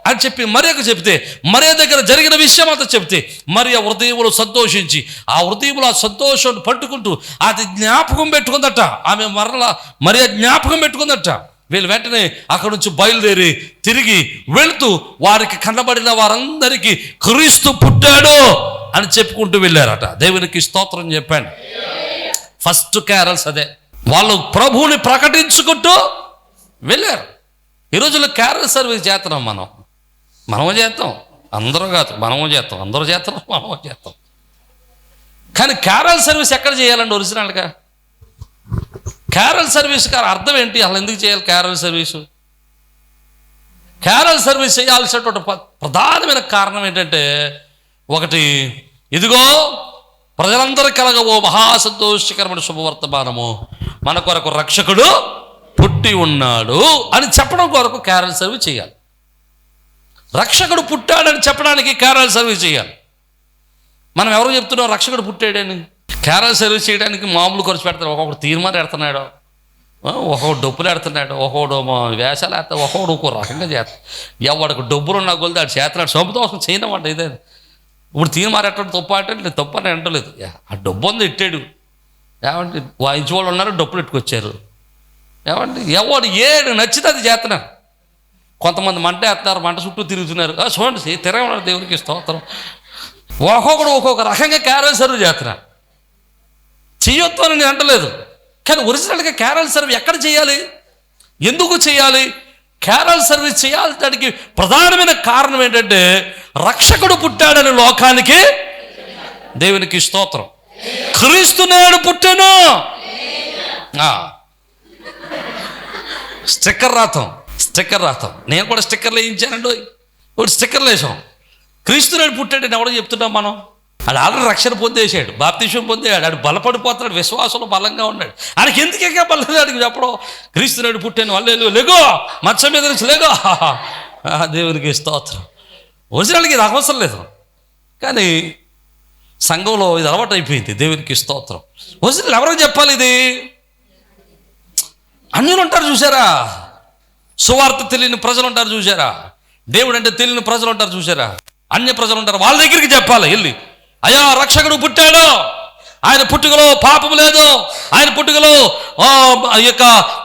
అని చెప్పి మరియకు చెప్తే, మరియ దగ్గర జరిగిన విషయం అంతా చెప్తే మరియ హృదయములు సంతోషించి ఆ హృదయములు ఆ సంతోషాన్ని పట్టుకుంటూ అది జ్ఞాపకం పెట్టుకుందట. ఆమె మరియ జ్ఞాపకం పెట్టుకుందట. వీళ్ళు వెంటనే అక్కడి నుంచి బయలుదేరి తిరిగి వెళుతూ వారికి కనబడిన వారందరికీ క్రీస్తు పుట్టాడు అని చెప్పుకుంటూ వెళ్ళారట. దేవునికి స్తోత్రం చెప్పండి. ఫస్ట్ క్యారల్స్ అదే, వాళ్ళు ప్రభువుని ప్రకటించుకుంటూ వెళ్ళారు. ఈ రోజుల్లో క్యారల్ సర్వీస్ చేస్తున్నాం మనము చేస్తాం, అందరూ కాదు, మనము చేస్తాం, అందరూ చేస్తున్నాం, మనము చేస్తాం. కానీ క్యారల్ సర్వీస్ ఎక్కడ చేయాలండి? ఒరిజినల్గా క్యారల్ సర్వీస్ అర్థం ఏంటి? అసలు ఎందుకు చేయాలి క్యారల్ సర్వీసు? క్యారల్ సర్వీస్ చేయాల్సినటువంటి ప్రధానమైన కారణం ఏంటంటే, ఒకటి, ఇదిగో ప్రజలందరూ కలగవో మహా సంతోషకరమైన శుభవర్తమానము, మన కొరకు రక్షకుడు పుట్టి ఉన్నాడు అని చెప్పడం కొరకు క్యారల్ సర్వీస్ చేయాలి. రక్షకుడు పుట్టాడని చెప్పడానికి క్యారల్ సర్వీస్ చేయాలి. మనం ఎవరు చెప్తున్నాం రక్షకుడు పుట్టాడని? క్యారల్ సర్వీస్ చేయడానికి మామూలు ఖర్చు పెడతారు. ఒక్కొక్కడు తీర్మానం ఎడుతున్నాడు, ఒక్కొక్కడు డబ్బులు ఎడుతున్నాడు, ఒక్కొక్కడు వేషాలు వేస్తాడు, ఒక్కొక్కడు ఒక్కో రకంగా చేస్తాడు. ఎవడికి డబ్బులు ఉన్న కొలిది ఆడు చేస్తున్నాడు. సొంతం చేయనమాట ఇదే. ఇప్పుడు తీర్మానం ఎట్టడం తప్ప అంటే తప్ప అని అంటలేదు. ఆ డబ్బు ఉంది ఇట్టాడు. ఏమంటే వాయించి వాళ్ళు ఉన్నారు, డబ్బులు ఎట్టుకొచ్చారు. ఏమంటే ఎవడు ఏడు నచ్చితే అది చేస్తున్నారు. కొంతమంది మంట వేస్తున్నారు, మంట చుట్టూ తిరుగుతున్నారు. చూడండి తిరగన్నారు. దేవునికి స్తోత్రం. ఒక్కొక్కడు ఒక్కొక్క రకంగా క్యారల్ సర్వీస్ చేస్తున్నారు. చేయొద్దు అని నేను అంటలేదు, కానీ ఒరిజినల్గా క్యారల్ సర్వీస్ ఎక్కడ చేయాలి, ఎందుకు చేయాలి? క్యారల్ సర్వీస్ చేయాల్సడానికి ప్రధానమైన కారణం ఏంటంటే, రక్షకుడు పుట్టాడని లోకానికి. దేవునికి స్తోత్రం. క్రీస్తు నేడు పుట్టాను. స్టిక్కర్ రాతాం. నేను కూడా స్టిక్కర్లు వేయించానండి. ఒకటి స్టిక్కర్లు వేసాం. క్రీస్తు నేడు పుట్టాడని ఎవడో చెప్తున్నాం మనం? ఆడు ఆల్రెడీ రక్షణ పొందేశాడు, బాప్తిసం పొందేశాడు, ఆడు బలపడిపోతున్నాడు, విశ్వాసంలో బలంగా ఉన్నాడు. ఆడికి ఎందుకే బలం అడిగి చెప్పడం? క్రీస్తు నేడు పుట్టాను వాళ్ళు లేగో మత్స్య మీద నుంచి లేగో. దేవునికి స్తోత్రం. ఒరిజినల్కి ఇది అవసరం లేదు, కానీ సంఘంలో ఇది అలవాటు అయిపోయింది. దేవునికి స్తోత్రం. ఒరిజినల్ ఎవరికి చెప్పాలి ఇది? అన్యులు ఉంటారు చూసారా, సువార్త తెలియని ప్రజలు ఉంటారు చూసారా, దేవుడు అంటే తెలియని ప్రజలు ఉంటారు చూసారా, అన్య ప్రజలు ఉంటారు. వాళ్ళ దగ్గరికి చెప్పాలి వెళ్ళి, అయ్యా రక్షకుడు పుట్టాడు, ఆయన పుట్టుకలో పాపం లేదు, ఆయన పుట్టుకలో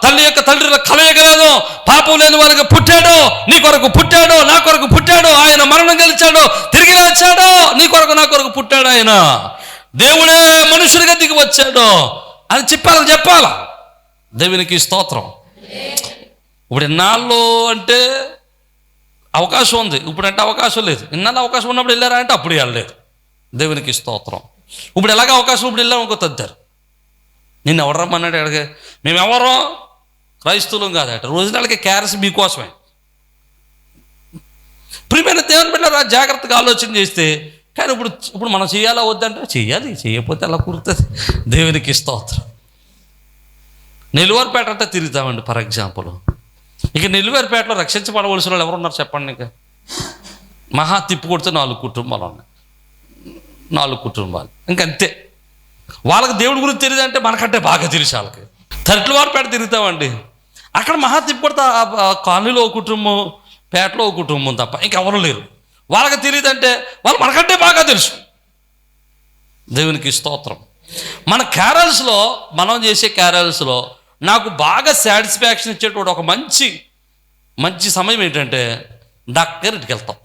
తల్లి యొక్క తండ్రి కలయిక లేదు, పాపం లేని వారికి పుట్టాడు, నీ కొరకు పుట్టాడు, నా కొరకు పుట్టాడు, ఆయన మరణం గెలిచాడు, తిరిగి వచ్చాడు, నీ కొరకు నా కొరకు పుట్టాడు, ఆయన దేవుడే మనుషుడిగా దిగి వచ్చాడు అని చెప్పాల. దేవునికి స్తోత్రం. ఇప్పుడు ఇన్నాళ్ళు అంటే అవకాశం ఉంది, ఇప్పుడు అంటే అవకాశం లేదు. ఇన్నాళ్ళు అవకాశం ఉన్నప్పుడు వెళ్ళారా అంటే అప్పుడు వెళ్ళలేదు. దేవునికి స్తోత్రం. ఇప్పుడు ఎలాగ అవకాశం, ఇప్పుడు వెళ్ళాము ఇంకో తద్దారు. నిన్ను ఎవరు రమ్మన్నాడు అడిగే? మేము ఎవరో క్రైస్తవులం కాదట. రోజునాలకి క్యారస్ మీకోసమే. ప్రియమైన దేవుని బిడ్డలారా, జాగ్రత్తగా ఆలోచన చేస్తే కానీ ఇప్పుడు మనం చేయాలా వద్దంటే చేయాలి, చేయకపోతే అలా కురుతుంది. దేవునికి స్తోత్రం. నెల్లివారిపేట అంటే తిరుగుతామండి ఫర్ ఎగ్జాంపుల్. ఇక నెల్లివారిపేటలో రక్షించబడవలసిన వాళ్ళు ఎవరున్నారు చెప్పండి? ఇంకా మహా తిప్పు కొడితే 4 కుటుంబాలు ఉన్నాయి, 4 కుటుంబాలు, ఇంకంతే. వాళ్ళకి దేవుడి గురించి తెలియదు అంటే మనకంటే బాగా తెలుసు వాళ్ళకి. తరిట్లవారిపేట తిరుగుతామండి, అక్కడ మహా తిప్పు కొడితే కాలనీలో ఒక కుటుంబం, పేటలో ఒక కుటుంబం తప్ప ఇంకెవరు లేరు. వాళ్ళకి తెలియదు అంటే వాళ్ళు మనకంటే బాగా తెలుసు. దేవునికి స్తోత్రం. మన క్యారల్స్లో, మనం చేసే క్యారల్స్లో నాకు బాగా సాటిస్ఫాక్షన్ ఇచ్చేటువంటి ఒక మంచి సమయం ఏంటంటే డాక్టర్ ఇంటికి వెళ్తాం.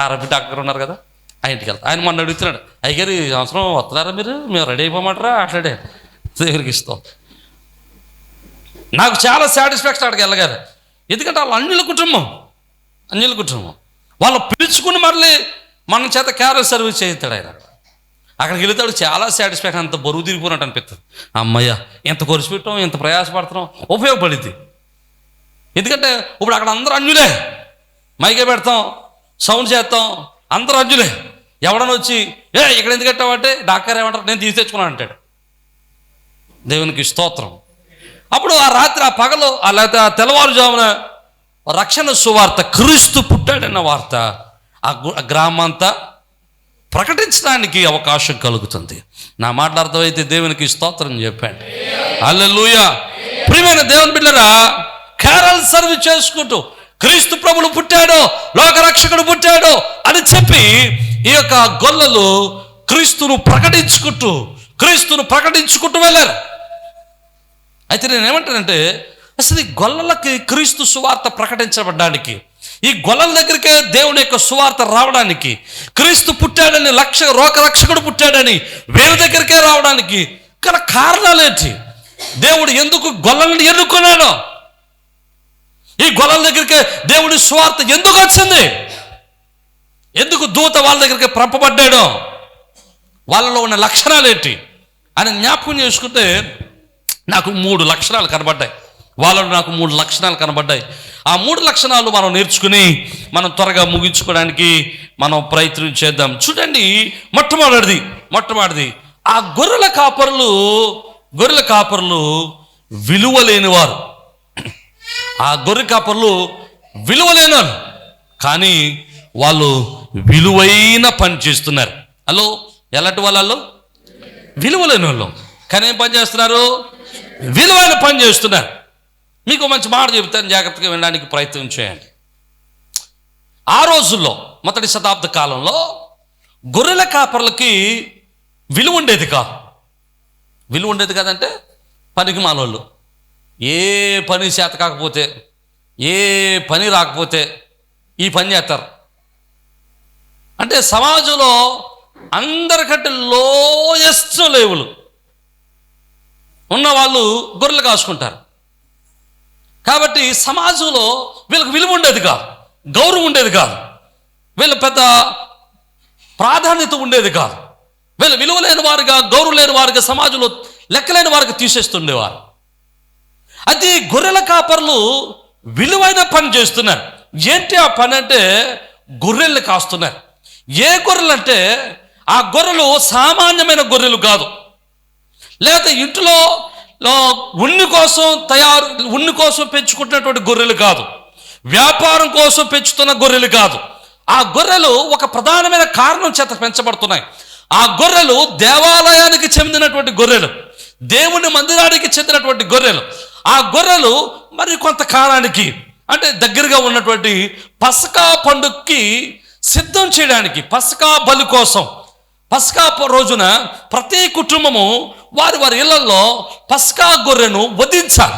ఆర్ఎంపీ డాక్టర్ ఉన్నారు కదా, ఆ ఇంటికి వెళ్తాం. ఆయన మొన్న అడుగుతున్నాడు, అయ్యగారు ఈ సంవత్సరం వస్తున్నారా మేము రెడీ అయిపోమంటారా? అట్లాడే దేవునికి ఇస్తాం. నాకు చాలా సాటిస్ఫాక్షన్ అక్కడికి వెళ్ళగారు. ఎందుకంటే వాళ్ళు అన్యుల కుటుంబం వాళ్ళు పిలుచుకుని మళ్ళీ మన చేత క్యారల్ సర్వీస్ చేస్తాడు ఆయన. అక్కడికి వెళితే చాలా సాటిస్ఫాక్షన్, అంత బరువు తిరిగిపోయినట్టు అనిపిస్తుంది. అమ్మయ్య, ఎంత ఖర్చు పెట్టాం, ఎంత ప్రయాసపడుతున్నాం, ఉపయోగపడింది. ఎందుకంటే ఇప్పుడు అక్కడ అందరూ అన్యులే, మైకే పెడతాం, సౌండ్ చేస్తాం, అందరూ అన్యులే. ఎవడన్నా వచ్చి ఇక్కడ ఎందుకు కట్టావంటే డాక్టర్ ఏమంటారు, నేను తీసి తెచ్చుకున్నాను అంటాడు. దేవునికి స్తోత్రం. అప్పుడు ఆ రాత్రి, ఆ పగలు, లేకపోతే ఆ తెల్లవారుజామున రక్షణ సువార్త, క్రీస్తు పుట్టాడన్న వార్త ఆ గ్రామం ప్రకటించడానికి అవకాశం కలుగుతుంది. నా మాటలు అర్థమైతే దేవునికి స్తోత్రం చెప్పండి. హల్లెలూయా. ప్రియమైన దేవుని బిడ్డలారా, క్యారల్ సర్వీస్ చేసుకుంటూ క్రీస్తు ప్రభువు పుట్టాడు, లోకరక్షకుడు పుట్టాడు అని చెప్పి ఈ యొక్క గొల్లలు క్రీస్తును ప్రకటించుకుంటూ వెళ్ళారు. అయితే నేనేమంటానంటే, అసలు ఈ గొల్లలకి క్రీస్తు సువార్త ప్రకటించబడ్డానికి, ఈ గొల్లల దగ్గరికే దేవుని యొక్క సువార్త రావడానికి, క్రీస్తు పుట్టాడని, లోకరక్షకుడు పుట్టాడని వీరి దగ్గరికే రావడానికి గల కారణాలేంటి? దేవుడు ఎందుకు గొల్లలను ఎన్నుకున్నాడు? ఈ గొల్లల దగ్గరికే దేవుడి సువార్త ఎందుకు వచ్చింది? ఎందుకు దూత వాళ్ళ దగ్గరికి పంపబడ్డాడు? వాళ్ళలో ఉన్న లక్షణాలేంటి అని జ్ఞాపకం చేసుకుంటే నాకు 3 లక్షణాలు కనబడ్డాయి. వాళ్ళలో నాకు 3 లక్షణాలు కనబడ్డాయి. ఆ 3 లక్షణాలు మనం నేర్చుకుని మనం త్వరగా ముగించుకోవడానికి మనం ప్రయత్నం చేద్దాం. చూడండి, మొట్టమొదటిది ఆ గొర్రెల కాపరులు విలువ లేనివారు. ఆ గొర్రె కాపరులు విలువ లేనివారు, కానీ వాళ్ళు విలువైన పని చేస్తున్నారు. హలో, ఎలాంటి వాళ్ళు? విలువ లేని వాళ్ళు, కానీ ఏం పని చేస్తున్నారు? విలువైన పని చేస్తున్నారు. మీకు మంచి మాట చెబుతాను, జాగ్రత్తగా వినడానికి ప్రయత్నం చేయండి. ఆ రోజుల్లో, మొదటి శతాబ్ద కాలంలో గొర్రెల కాపర్లకి విలువ ఉండేది కాదంటే పనికి మాలోళ్ళు, ఏ పని చేత కాకపోతే, ఏ పని రాకపోతే ఈ పని చేస్తారు. అంటే సమాజంలో అందరికంటే లోయెస్ట్ లెవెల్ ఉన్నవాళ్ళు గొర్రెలు కాసుకుంటారు. కాబట్టి సమాజంలో వీళ్ళకి విలువ ఉండేది కాదు, గౌరవం ఉండేది కాదు, వీళ్ళ పెద్ద ప్రాధాన్యత ఉండేది కాదు. వీళ్ళు విలువ లేని వారుగా, గౌరవం లేని వారుగా, సమాజంలో లెక్కలేని వారికి తీసేస్తుండేవారు. అది గొర్రెల కాపర్లు విలువైన పని చేస్తున్నారు. ఏంటి ఆ పని అంటే గొర్రెల్ని కాస్తున్నారు. ఏ గొర్రెలు అంటే ఆ గొర్రెలు సామాన్యమైన గొర్రెలు కాదు, లేకపోతే ఇంట్లో ఉన్ని కోసం పెంచుకుంటున్నటువంటి గొర్రెలు కాదు, వ్యాపారం కోసం పెంచుతున్న గొర్రెలు కాదు. ఆ గొర్రెలు ఒక ప్రధానమైన కారణం చేత పెంచబడుతున్నాయి. ఆ గొర్రెలు దేవాలయానికి చెందినటువంటి గొర్రెలు, దేవుని మందిరానికి చెందినటువంటి గొర్రెలు. ఆ గొర్రెలు మరి కొంతకాలానికి, అంటే దగ్గరగా ఉన్నటువంటి పస్కా పండుగకి సిద్ధం చేయడానికి, పస్కా బలి కోసం, పస్కా రోజున ప్రతి కుటుంబము వారి ఇళ్లలో పస్కా గొర్రెను వధించాలి.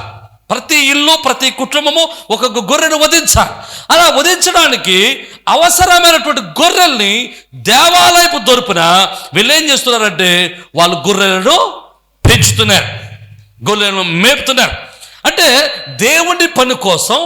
ప్రతి ఇల్లు, ప్రతి కుటుంబము ఒక గొర్రెను వధించాలి. అలా వధించడానికి అవసరమైనటువంటి గొర్రెల్ని దేవాలయపు దొరుపున వీళ్ళు ఏం చేస్తున్నారంటే వాళ్ళు గొర్రెలను పెంచుతున్నారు, గొర్రెలను మేపుతున్నారు. అంటే దేవుని పని కోసం,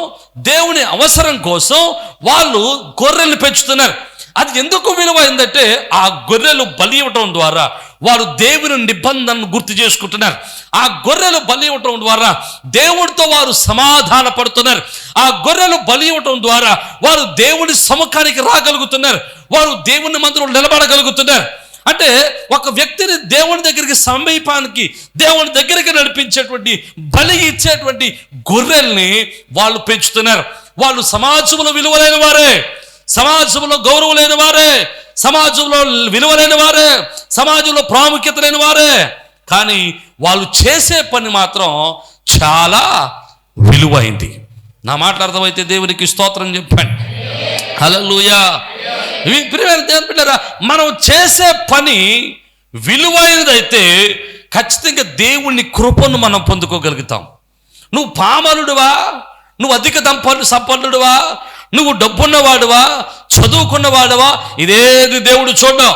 దేవుని అవసరం కోసం వాళ్ళు గొర్రెలు పెంచుతున్నారు. అది ఎందుకు విలువైందంటే ఆ గొర్రెలు బలి ఇవ్వటం ద్వారా వారు దేవుని నిబంధనను గుర్తు చేసుకుంటున్నారు. ఆ గొర్రెలు బలి ఇవ్వటం ద్వారా దేవుడితో వారు సమాధాన పడుతున్నారు. ఆ గొర్రెలు బలి ఇవ్వటం ద్వారా వారు దేవుడి సముఖానికి రాగలుగుతున్నారు. వారు దేవుని మందిరంలో నిలబడగలుగుతున్నారు. అంటే ఒక వ్యక్తిని దేవుని దగ్గరికి సమీపానికి, దేవుని దగ్గరికి నడిపించేటువంటి, బలి ఇచ్చేటువంటి గొర్రెల్ని వాళ్ళు పెంచుతున్నారు. వాళ్ళు సమాజంలో విలువలైన వారే, సమాజంలో గౌరవం లేని వారే, సమాజంలో విలువలేని వారే, సమాజంలో ప్రాముఖ్యత లేని వారే. కానీ వాళ్ళు చేసే పని మాత్రం చాలా విలువైంది. నా మాటలు అర్థమైతే దేవునికి స్తోత్రం చెప్పండి. హల్లెలూయా. ప్రియమైన దేవుని బిడ్డలారా, మనం చేసే పని విలువైనదైతే ఖచ్చితంగా దేవుని కృపను మనం పొందుకోగలుగుతాం. నువ్వు పామరుడువా, నువ్వు అధిక సంపన్నుడువా, నువ్వు డబ్బున్నవాడువా, చదువుకున్నవాడువా, ఇదేది దేవుడు చూడడం.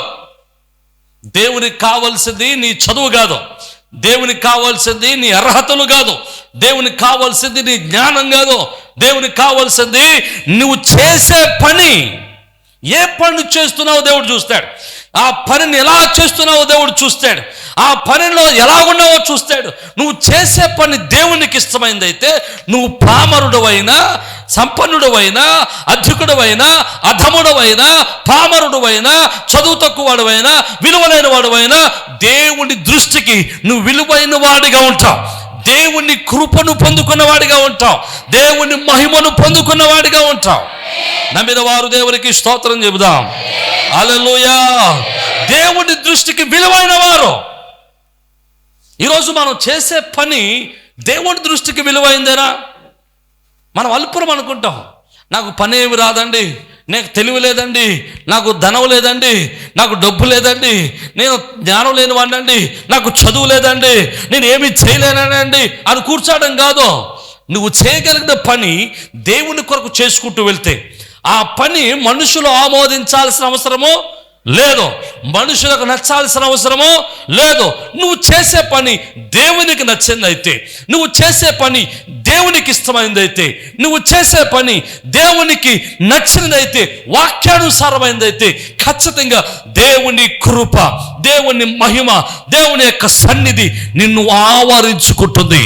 దేవునికి కావాల్సింది నీ చదువు కాదు, దేవునికి కావాల్సింది నీ అర్హతలు కాదు, దేవునికి కావాల్సింది నీ జ్ఞానం కాదు. దేవునికి కావాల్సింది నువ్వు చేసే పని. ఏ పని చేస్తున్నావో దేవుడు చూస్తాడు. ఆ పనిని ఎలా చేస్తున్నావో దేవుడు చూస్తాడు. ఆ పనిలో ఎలా ఉన్నావో చూస్తాడు. నువ్వు చేసే పని దేవునికి ఇష్టమైందైతే, నువ్వు పామరుడవైనా, సంపన్నుడవైనా, అధికుడవైనా, అధముడవైనా, పామరుడవైనా, చదువు తక్కువ వాడువైనా, విలువలైన వాడువైనా, దేవుని దృష్టికి నువ్వు విలువైన వాడిగా ఉంటావు. దేవుని కృపను పొందుకున్నవాడిగా ఉంటావు. దేవుని మహిమను పొందుకున్నవాడిగా ఉంటావు. నమ్మిన వారు దేవునికి స్తోత్రం చెబుదాం. హల్లెలూయా. దేవుని దృష్టికి విలువైన వారు. ఈరోజు మనం చేసే పని దేవుని దృష్టికి విలువైందేనా? మనం అల్పురం అనుకుంటాం. నాకు పని ఏమి రాదండి, నాకు తెలివి లేదండి, నాకు ధనం లేదండి, నాకు డబ్బు లేదండి, నేను జ్ఞానం లేని వాడినండి, నాకు చదువు లేదండి, నేను ఏమి చేయలేనండి అని కూర్చోవడం కాదు. నువ్వు చేయగలిగిన పని దేవుని కొరకు చేసుకుంటూ వెళ్తే ఆ పని మనుషులు ఆమోదించాల్సిన అవసరము లేదు, మనుషులకు నచ్చాల్సిన అవసరము లేదు. నువ్వు చేసే పని దేవునికి నచ్చిందైతే, నువ్వు చేసే పని దేవునికి ఇష్టమైందైతే, నువ్వు చేసే పని దేవునికి నచ్చినదైతే, వాక్యానుసారమైనదైతే, ఖచ్చితంగా దేవుని కృప, దేవుని మహిమ, దేవుని యొక్క సన్నిధి నిన్ను ఆవరించుకుంటుంది.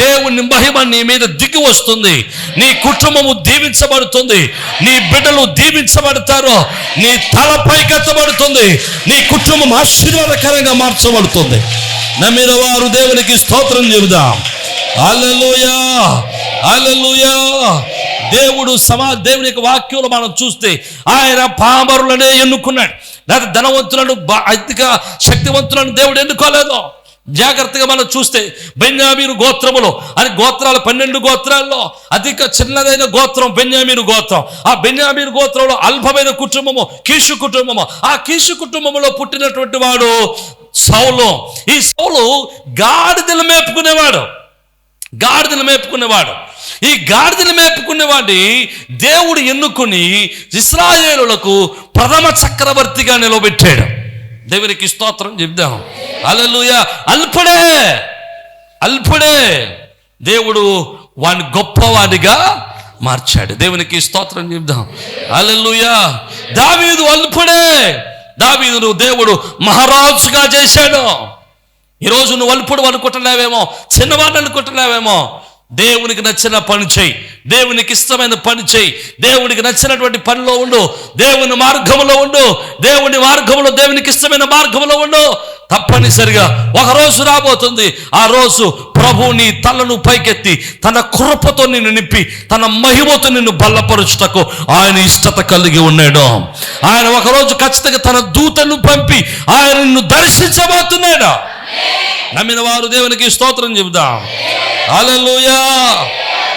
దేవుని మహిమ నీ మీద దిగి వస్తుంది. నీ కుటుంబము దీవించబడుతుంది, నీ బిడ్డలు దీవించబడతారు, నీ తలపైకెత్తబడుతుంది, నీ కుటుంబం ఆశీర్వాదకరంగా మార్చబడుతుంది. నమ్మిన వారు దేవునికి స్తోత్రం చెబుదాం. హల్లెలూయా, హల్లెలూయా. దేవుని యొక్క వాక్యంలో మనం చూస్తే ఆయన పామరులనే ఎన్నుకున్నాడు. లేదా ధనవంతులను, అధిక శక్తివంతులను దేవుడు ఎన్నుకోలేదు. జాగ్రత్తగా మనం చూస్తే బెన్యామీను గోత్రములో, అని గోత్రాలు 12 గోత్రాల్లో అధిక చిన్నదైన గోత్రం బెన్యామీను గోత్రం. ఆ బెన్యామీను గోత్రంలో అల్పమైన కుటుంబము కీషు కుటుంబము. ఆ కీషు కుటుంబంలో పుట్టినటువంటి వాడు సౌలు. ఈ సౌలు గాడిదలు మేపుకునేవాడు. ఈ గాడిదలు మేపుకునేవాడిని దేవుడు ఎన్నుకుని ఇశ్రాయేలులకు ప్రథమ చక్రవర్తిగా నిలబెట్టాడు. దేవునికి స్తోత్రం చెప్దాం. హల్లెలూయా. అల్పుడే దేవుడు వాడిని గొప్పవాడిగా మార్చాడు. దేవునికి స్తోత్రం చెప్దాం. హల్లెలూయా. దావీదు అల్పుడే, దావీదును దేవుడు మహారాజుగా చేశాడు. ఈరోజు నువ్వు అల్పుడు అనుకుంటున్నావేమో, చిన్నవాడిని అనుకుంటున్నావేమో. దేవునికి నచ్చిన పని చేయి, దేవునికి ఇష్టమైన పని చేయి, దేవునికి నచ్చినటువంటి పనిలో ఉండు, దేవుని మార్గంలో ఉండు, దేవుని మార్గంలో, దేవునికి ఇష్టమైన మార్గంలో ఉండు. తప్పనిసరిగా ఒక రోజు రాబోతుంది. ఆ రోజు ప్రభు నీ తలను పైకెత్తి తన కృపతో నిన్ను నింపి తన మహిమతో నిన్ను బలపరుచుటకు ఆయన ఇష్టత కలిగి ఉన్నాడు. ఆయన ఒకరోజు ఖచ్చితంగా తన దూతను పంపి ఆయన నిన్ను దర్శించబోతున్నాడు. నమ్మిన వారు దేవునికి స్తోత్రం చెబుదాం. హల్లెలూయా.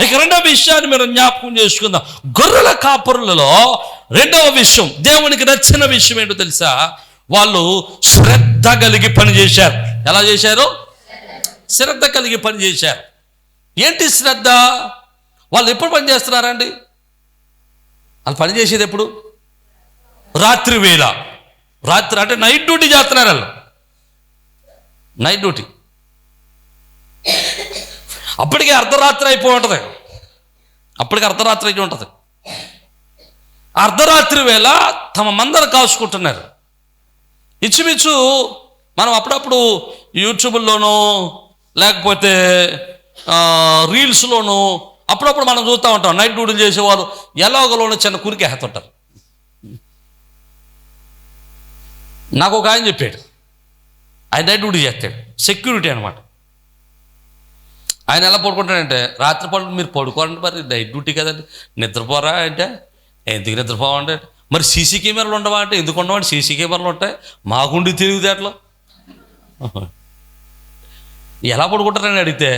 ఇక రెండవ విషయాన్ని మీరు జ్ఞాపకం చేసుకుందాం. గొర్రెల కాపరులలో రెండవ విషయం, దేవునికి నచ్చిన విషయం ఏంటో తెలుసా? వాళ్ళు శ్రద్ధ కలిగి పని చేశారు. ఎలా చేశారు? శ్రద్ధ కలిగి పని చేశారు. ఏంటి శ్రద్ధ? వాళ్ళు ఎప్పుడు పని చేస్తున్నారండి? వాళ్ళు పని చేసేది ఎప్పుడు? రాత్రి వేళ. రాత్రి అంటే నైట్ డ్యూటీ చేస్తున్నారు వాళ్ళు. Night duty. అప్పటికే అర్ధరాత్రి అయిపోయి ఉంటుంది. అర్ధరాత్రి వేళ తమ మందరు కాసుకుంటున్నారు. ఇచ్చుమిచ్చు మనం అప్పుడప్పుడు యూట్యూబ్లోనూ లేకపోతే రీల్స్లోనూ అప్పుడప్పుడు మనం చూస్తూ ఉంటాం. నైట్ డ్యూటీలు చేసేవాళ్ళు ఎలాగోలోనూ చిన్న కురికి హెత్తుంటారు. నాకు ఒక ఆయన చెప్పాడు, ఆయన నైట్ డ్యూటీ చేస్తాడు, సెక్యూరిటీ అనమాట. ఆయన ఎలా పడుకుంటాడంటే, రాత్రి పడుకు మీరు పడుకోవాలంటే మరి నైట్ డ్యూటీ కదండి, నిద్రపోరా అంటే ఎందుకు నిద్రపోవండి, మరి సీసీ కెమెరాలు ఉండవా అంటే ఎందుకు ఉండవండి, సీసీ కెమెరాలు ఉంటాయి, మాకుండి తిరుగుదేట్లో. ఎలా పడుకుంటారని అడిగితే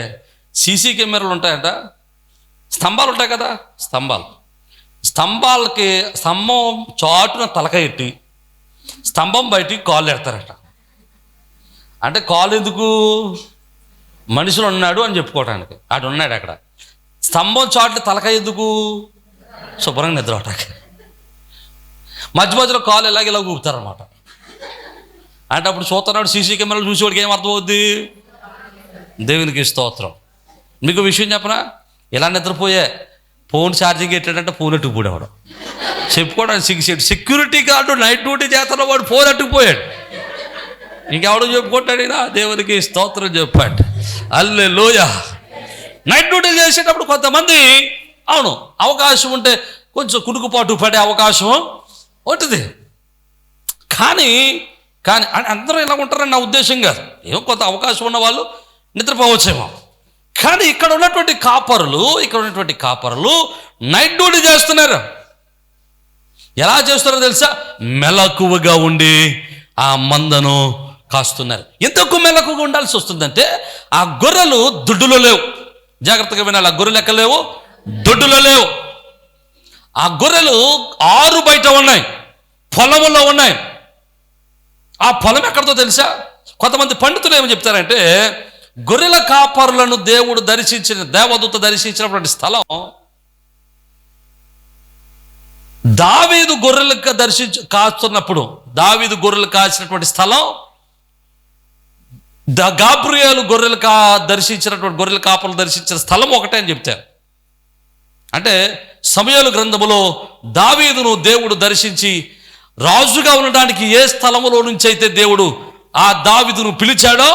సీసీ కెమెరాలు ఉంటాయంట, స్తంభాలు ఉంటాయి కదా, స్తంభాలకి స్తంభం చాటున తలక ఎట్టి స్తంభం బయటికి కాళ్ళు ఎడతారట. అంటే కాళ్ళు ఎందుకు, మనుషులు ఉన్నాడు అని చెప్పుకోవటానికి, ఆడు ఉన్నాడు అక్కడ. స్తంభం చాటు తలక ఎందుకు, శుభ్రంగా నిద్ర అవటానికి. మధ్య మధ్యలో కాళ్ళు ఇలా ఊపుతారనమాట. అంటే అప్పుడు చూస్తున్నాడు సీసీ కెమెరాలు చూసేవాడికి ఏం అర్థమవుద్ది, దేవునికి స్తోత్రం. మీకు విషయం చెప్పనా, ఇలా నిద్రపోయే ఫోన్ ఛార్జింగ్ ఎట్టాడంటే ఫోన్ ఎట్టుకుపోయాడు, చెప్పుకోవడానికి సెక్యూరిటీ గార్డు నైట్ డ్యూటీ చేస్తున్న వాడు ఫోన్ ఎట్టుకుపోయాడు. ఇంకెవడో చెప్పుకుంటాడు, ఇలా దేవునికి స్తోత్రం చెప్పాడు. హల్లెలూయా. నైట్ డ్యూటీ చేసేటప్పుడు కొంతమంది అవును అవకాశం ఉంటే కొంచెం కునుకుపాటు పడే అవకాశం ఉంటుంది, కానీ అందరూ ఇలా ఉంటారని నా ఉద్దేశం కాదు. ఏమో కొంత అవకాశం ఉన్న వాళ్ళు నిద్రపోవచ్చేమో. కానీ ఇక్కడ ఉన్నటువంటి కాపరులు నైట్ డ్యూటీ చేస్తున్నారు. ఎలా చేస్తున్నారో తెలుసా, మెలకువగా ఉండి ఆ మందను కాస్తున్నారు. ఎందుకు మెలకువగా ఉండాల్సి వస్తుందంటే, ఆ గొర్రెలు దొడ్డులో లేవు. జాగ్రత్తగా వినాలి, ఆ గొర్రెలు ఎక్కడ లేవు, దొడ్డులో లేవు. ఆ గొర్రెలు ఆరు బయట ఉన్నాయి, పొలంలో ఉన్నాయి. ఆ పొలం ఎక్కడితో తెలుసా, కొంతమంది పండితులు ఏమని చెప్తారంటే, గొర్రెల కాపరులను దేవుడు దేవదూత దర్శించినటువంటి స్థలం దావీదు గొర్రెలకు కాస్తున్నప్పుడు, దావీదు గొర్రెలు కాసినటువంటి స్థలం గాబ్రియేలు దర్శించినటువంటి గొర్రెల కాపరులు దర్శించిన స్థలం ఒకటే అని చెప్తారు. అంటే సమూయేలు గ్రంథములో దావీదును దేవుడు దర్శించి రాజుగా ఉండడానికి ఏ స్థలములో నుంచి అయితే దేవుడు ఆ దావీదును పిలిచాడో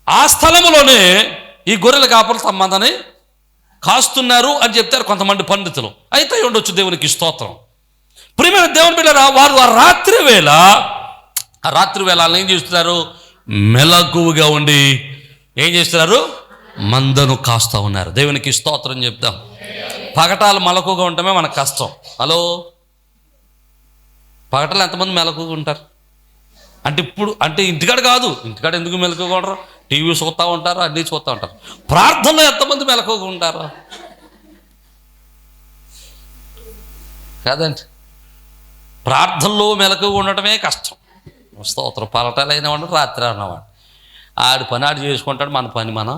ఆ స్థలములోనే ఈ గొర్రెల కాపరులు తమ మందని కాస్తున్నారు అని చెప్తారు కొంతమంది పండితులు. అయితే ఉండొచ్చు, దేవునికి స్తోత్రం. ప్రియమైన దేవుని బిడ్డలారా, వారు ఆ రాత్రి వేళ ఏం చేస్తున్నారు, మెలకువగా ఉండి ఏం చేస్తున్నారు, మందను కాస్తూ ఉన్నారు. దేవునికి స్తోత్రం చెప్తాం. పగటాలు మెలకువగా ఉండటమే మనకు కష్టం. హలో, పగటాలు ఎంతమంది మెలకువగా ఉంటారు అంటే ఇంటికాడ కాదు, ఇంటికాడ ఎందుకు మెలకువగా ఉంటారు, టీవీ చూస్తూ ఉంటారు, అన్నీ చూస్తూ ఉంటారు. ప్రార్థనలో ఎంతమంది మెలకువగా ఉంటారు కాదండి. ప్రార్థనలో మెలకువగా ఉండటమే కష్టం. స్తోత్రం. పగటాలు అయినా వాడు, రాత్రి అన్నవాడు, ఆడి పని ఆడు చేసుకుంటాడు, మన పని మనం.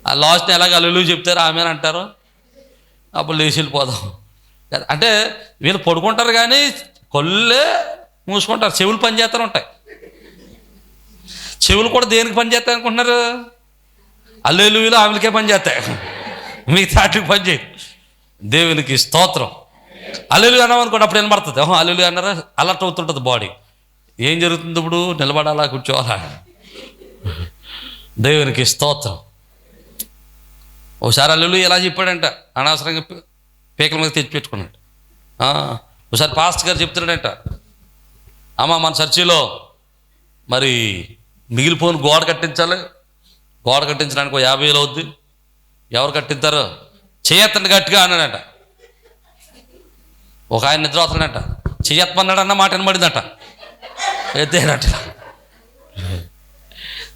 ఆ లాస్ట్ని ఎలాగ అల్లులు చెప్తారు, ఆమె అంటారు, అప్పుడు లేచి వెళ్ళిపోదాం. అంటే వీళ్ళు పడుకుంటారు కానీ కొల్లే మూసుకుంటారు, చెవులు పని చేస్తూ ఉంటాయి. చెవులు కూడా దేనికి పని చేస్తాయి అనుకుంటున్నారు, అల్లేలులో ఆమెలకే పని చేస్తాయి, మిగతా వాటికి పని చేయి. దేవునికి స్తోత్రం. అల్లేలు అన్నాం అనుకోండి, అప్పుడు వినబడుతుంది. అల్లేలు అన్నారా, అలర్ట్ అవుతుంటుంది బాడీ. ఏం జరుగుతుంది ఇప్పుడు, నిలబడాలా కూర్చోవాలా. దేవునికి స్తోత్రం. ఒకసారి అల్లులు ఎలా చెప్పాడంట, అనవసరంగా పీకల మీద తెచ్చి పెట్టుకున్నాడు. ఒకసారి పాస్టర్ గారు చెప్తున్నాడంట, అమ్మ మన చర్చిలో మరి మిగిలిపోని గోడ కట్టించాలి, గోడ కట్టించడానికి 50,000 అవుద్ది, ఎవరు కట్టిస్తారు, చేయత్తండి గట్టిగా అన్నాడంట. ఒక ఆయన నిద్ర అవుతున్నాడంట, చెయ్యత్తమన్నాడన్న మాట వినబడిందట, ఎత్తేయడంట,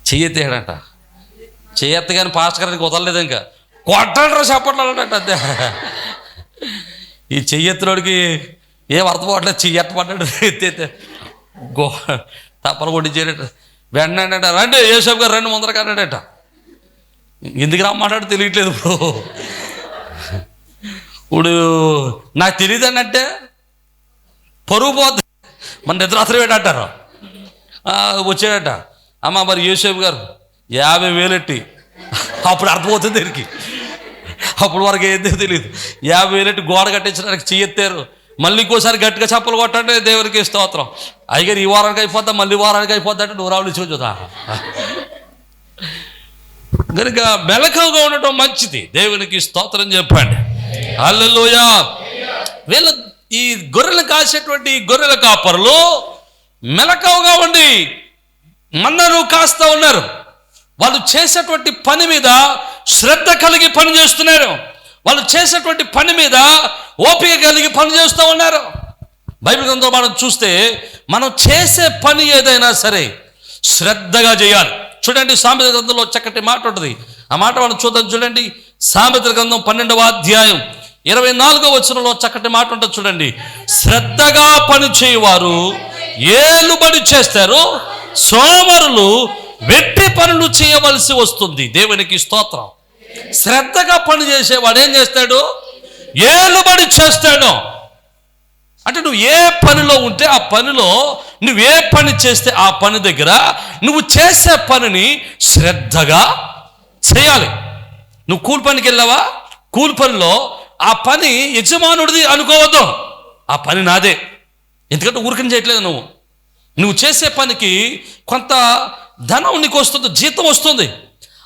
చెయ్యెత్తేయడంట. చెయ్యెత్త కానీ పాస్టర్ గారికి వదలలేదు, ఇంకా కొట్టంటారు చెప్పట్లేదంట. అంతే, ఈ చెయ్యెత్తులోడికి ఏం అర్థమవట్లేదు, చెయ్యెత్తమన్నాడు, ఎత్తేస్తే తప్పలు కొట్టించేట. వెంటనే రండి యేసప్ గారు రండి ముందర కన్నాడట. ఎందుకు రమ్మాటాడు తెలియట్లేదు. ఇప్పుడు నాకు తెలియదు అన్నట్టే పరుగు పోద్ది, మన నిద్రాత్రి ఏంటంటారు. వచ్చాడట, అమ్మ మరి యేసప్ గారు 50,000 ఎట్టి, అప్పుడు అర్థమవుతుంది దీనికి. అప్పుడు వరకు ఏందో తెలియదు. 50,000 ఎట్టి గోడ కట్టించడానికి చెయ్యెత్తారు. మళ్ళీ ఇంకోసారి గట్టిగా చప్పలు కొట్టండి, దేవునికి స్తోత్రం. అయ్యగారు ఈ వారానికి అయిపోద్దా, మళ్ళీ వారానికి అయిపోద్దా అంటే 100 రావులు చూచా. కనుక మెలకువగా ఉండటం మంచిది. దేవునికి స్తోత్రం చెప్పండి. హల్లెలూయా. వీళ్ళ ఈ గొర్రెలు కాసేటువంటి గొర్రెల కాపరులు మెలకువగా ఉండి మన్నను కాస్తా ఉన్నారు. వాళ్ళు చేసేటువంటి పని మీద శ్రద్ధ కలిగి పని చేస్తున్నారు. వాళ్ళు చేసేటువంటి పని మీద ఓపిక కలిగి పని చేస్తూ ఉన్నారు. బైబిల్ గ్రంథంలో మనం చూస్తే మనం చేసే పని ఏదైనా సరే శ్రద్ధగా చేయాలి. చూడండి, సామెతల గ్రంథంలో చక్కటి మాట ఉంటుంది. ఆ మాట మనం చూద్దాం. చూడండి, సామెతల గ్రంథం 12వ అధ్యాయం 24వ వచనంలో చక్కటి మాట ఉంటుంది. చూడండి, శ్రద్ధగా పని చేయవారు ఏలుబడి చేస్తారు, సోమరులు వెట్టి పనులు చేయవలసి వస్తుంది. దేవునికి స్తోత్రం. శ్రద్ధగా పని చేసేవాడు ఏం చేస్తాడు? ఏలుబడి చేస్తాడు. అంటే నువ్వు ఏ పనిలో ఉంటే ఆ పనిలో, నువ్వు ఏ పని చేస్తే ఆ పని దగ్గర నువ్వు చేసే పనిని శ్రద్ధగా చేయాలి. నువ్వు కూలి పనికి వెళ్ళావా? కూలి పనిలో ఆ పని యజమానుడిది అనుకోవద్దు. ఆ పని నాదే. ఎందుకంటే ఊరికని చేయట్లేదు. నువ్వు చేసే పనికి కొంత ధనం నీకు వస్తుంది, జీతం వస్తుంది.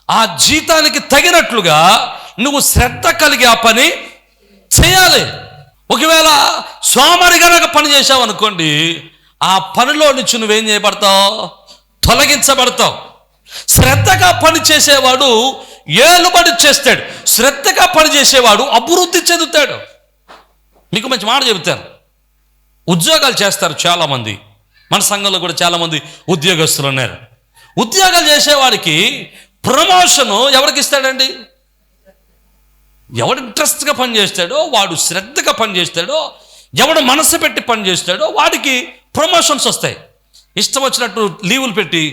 ఆ జీతానికి తగినట్లుగా నువ్వు శ్రద్ధ కలిగి ఆ పని చేయాలి. ఒకవేళ సోమరి గనక పని చేసావు అనుకోండి, ఆ పనిలో నుంచి నువ్వేం చేయబడతావు? తొలగించబడతావు. శ్రద్ధగా పని చేసేవాడు ఏలుబడి చేస్తాడు. శ్రద్ధగా పని చేసేవాడు అభివృద్ధి చెందుతాడు. మీకు మంచి మాట చెబుతాను. ఉద్యోగాలు చేస్తారు చాలామంది. మన సంఘంలో కూడా చాలామంది ఉద్యోగస్తులు ఉన్నారు. ఉద్యోగాలు చేసేవాడికి ప్రమోషను ఎవరికి ఇస్తాడండి? ఎవడు ఇంట్రెస్ట్గా పని చేస్తాడో, వాడు శ్రద్ధగా పని చేస్తాడో, ఎవడు మనసు పెట్టి పని చేస్తాడో వాడికి ప్రమోషన్స్ వస్తాయి. ఇష్టం వచ్చినట్టు లీవులు పెట్టి,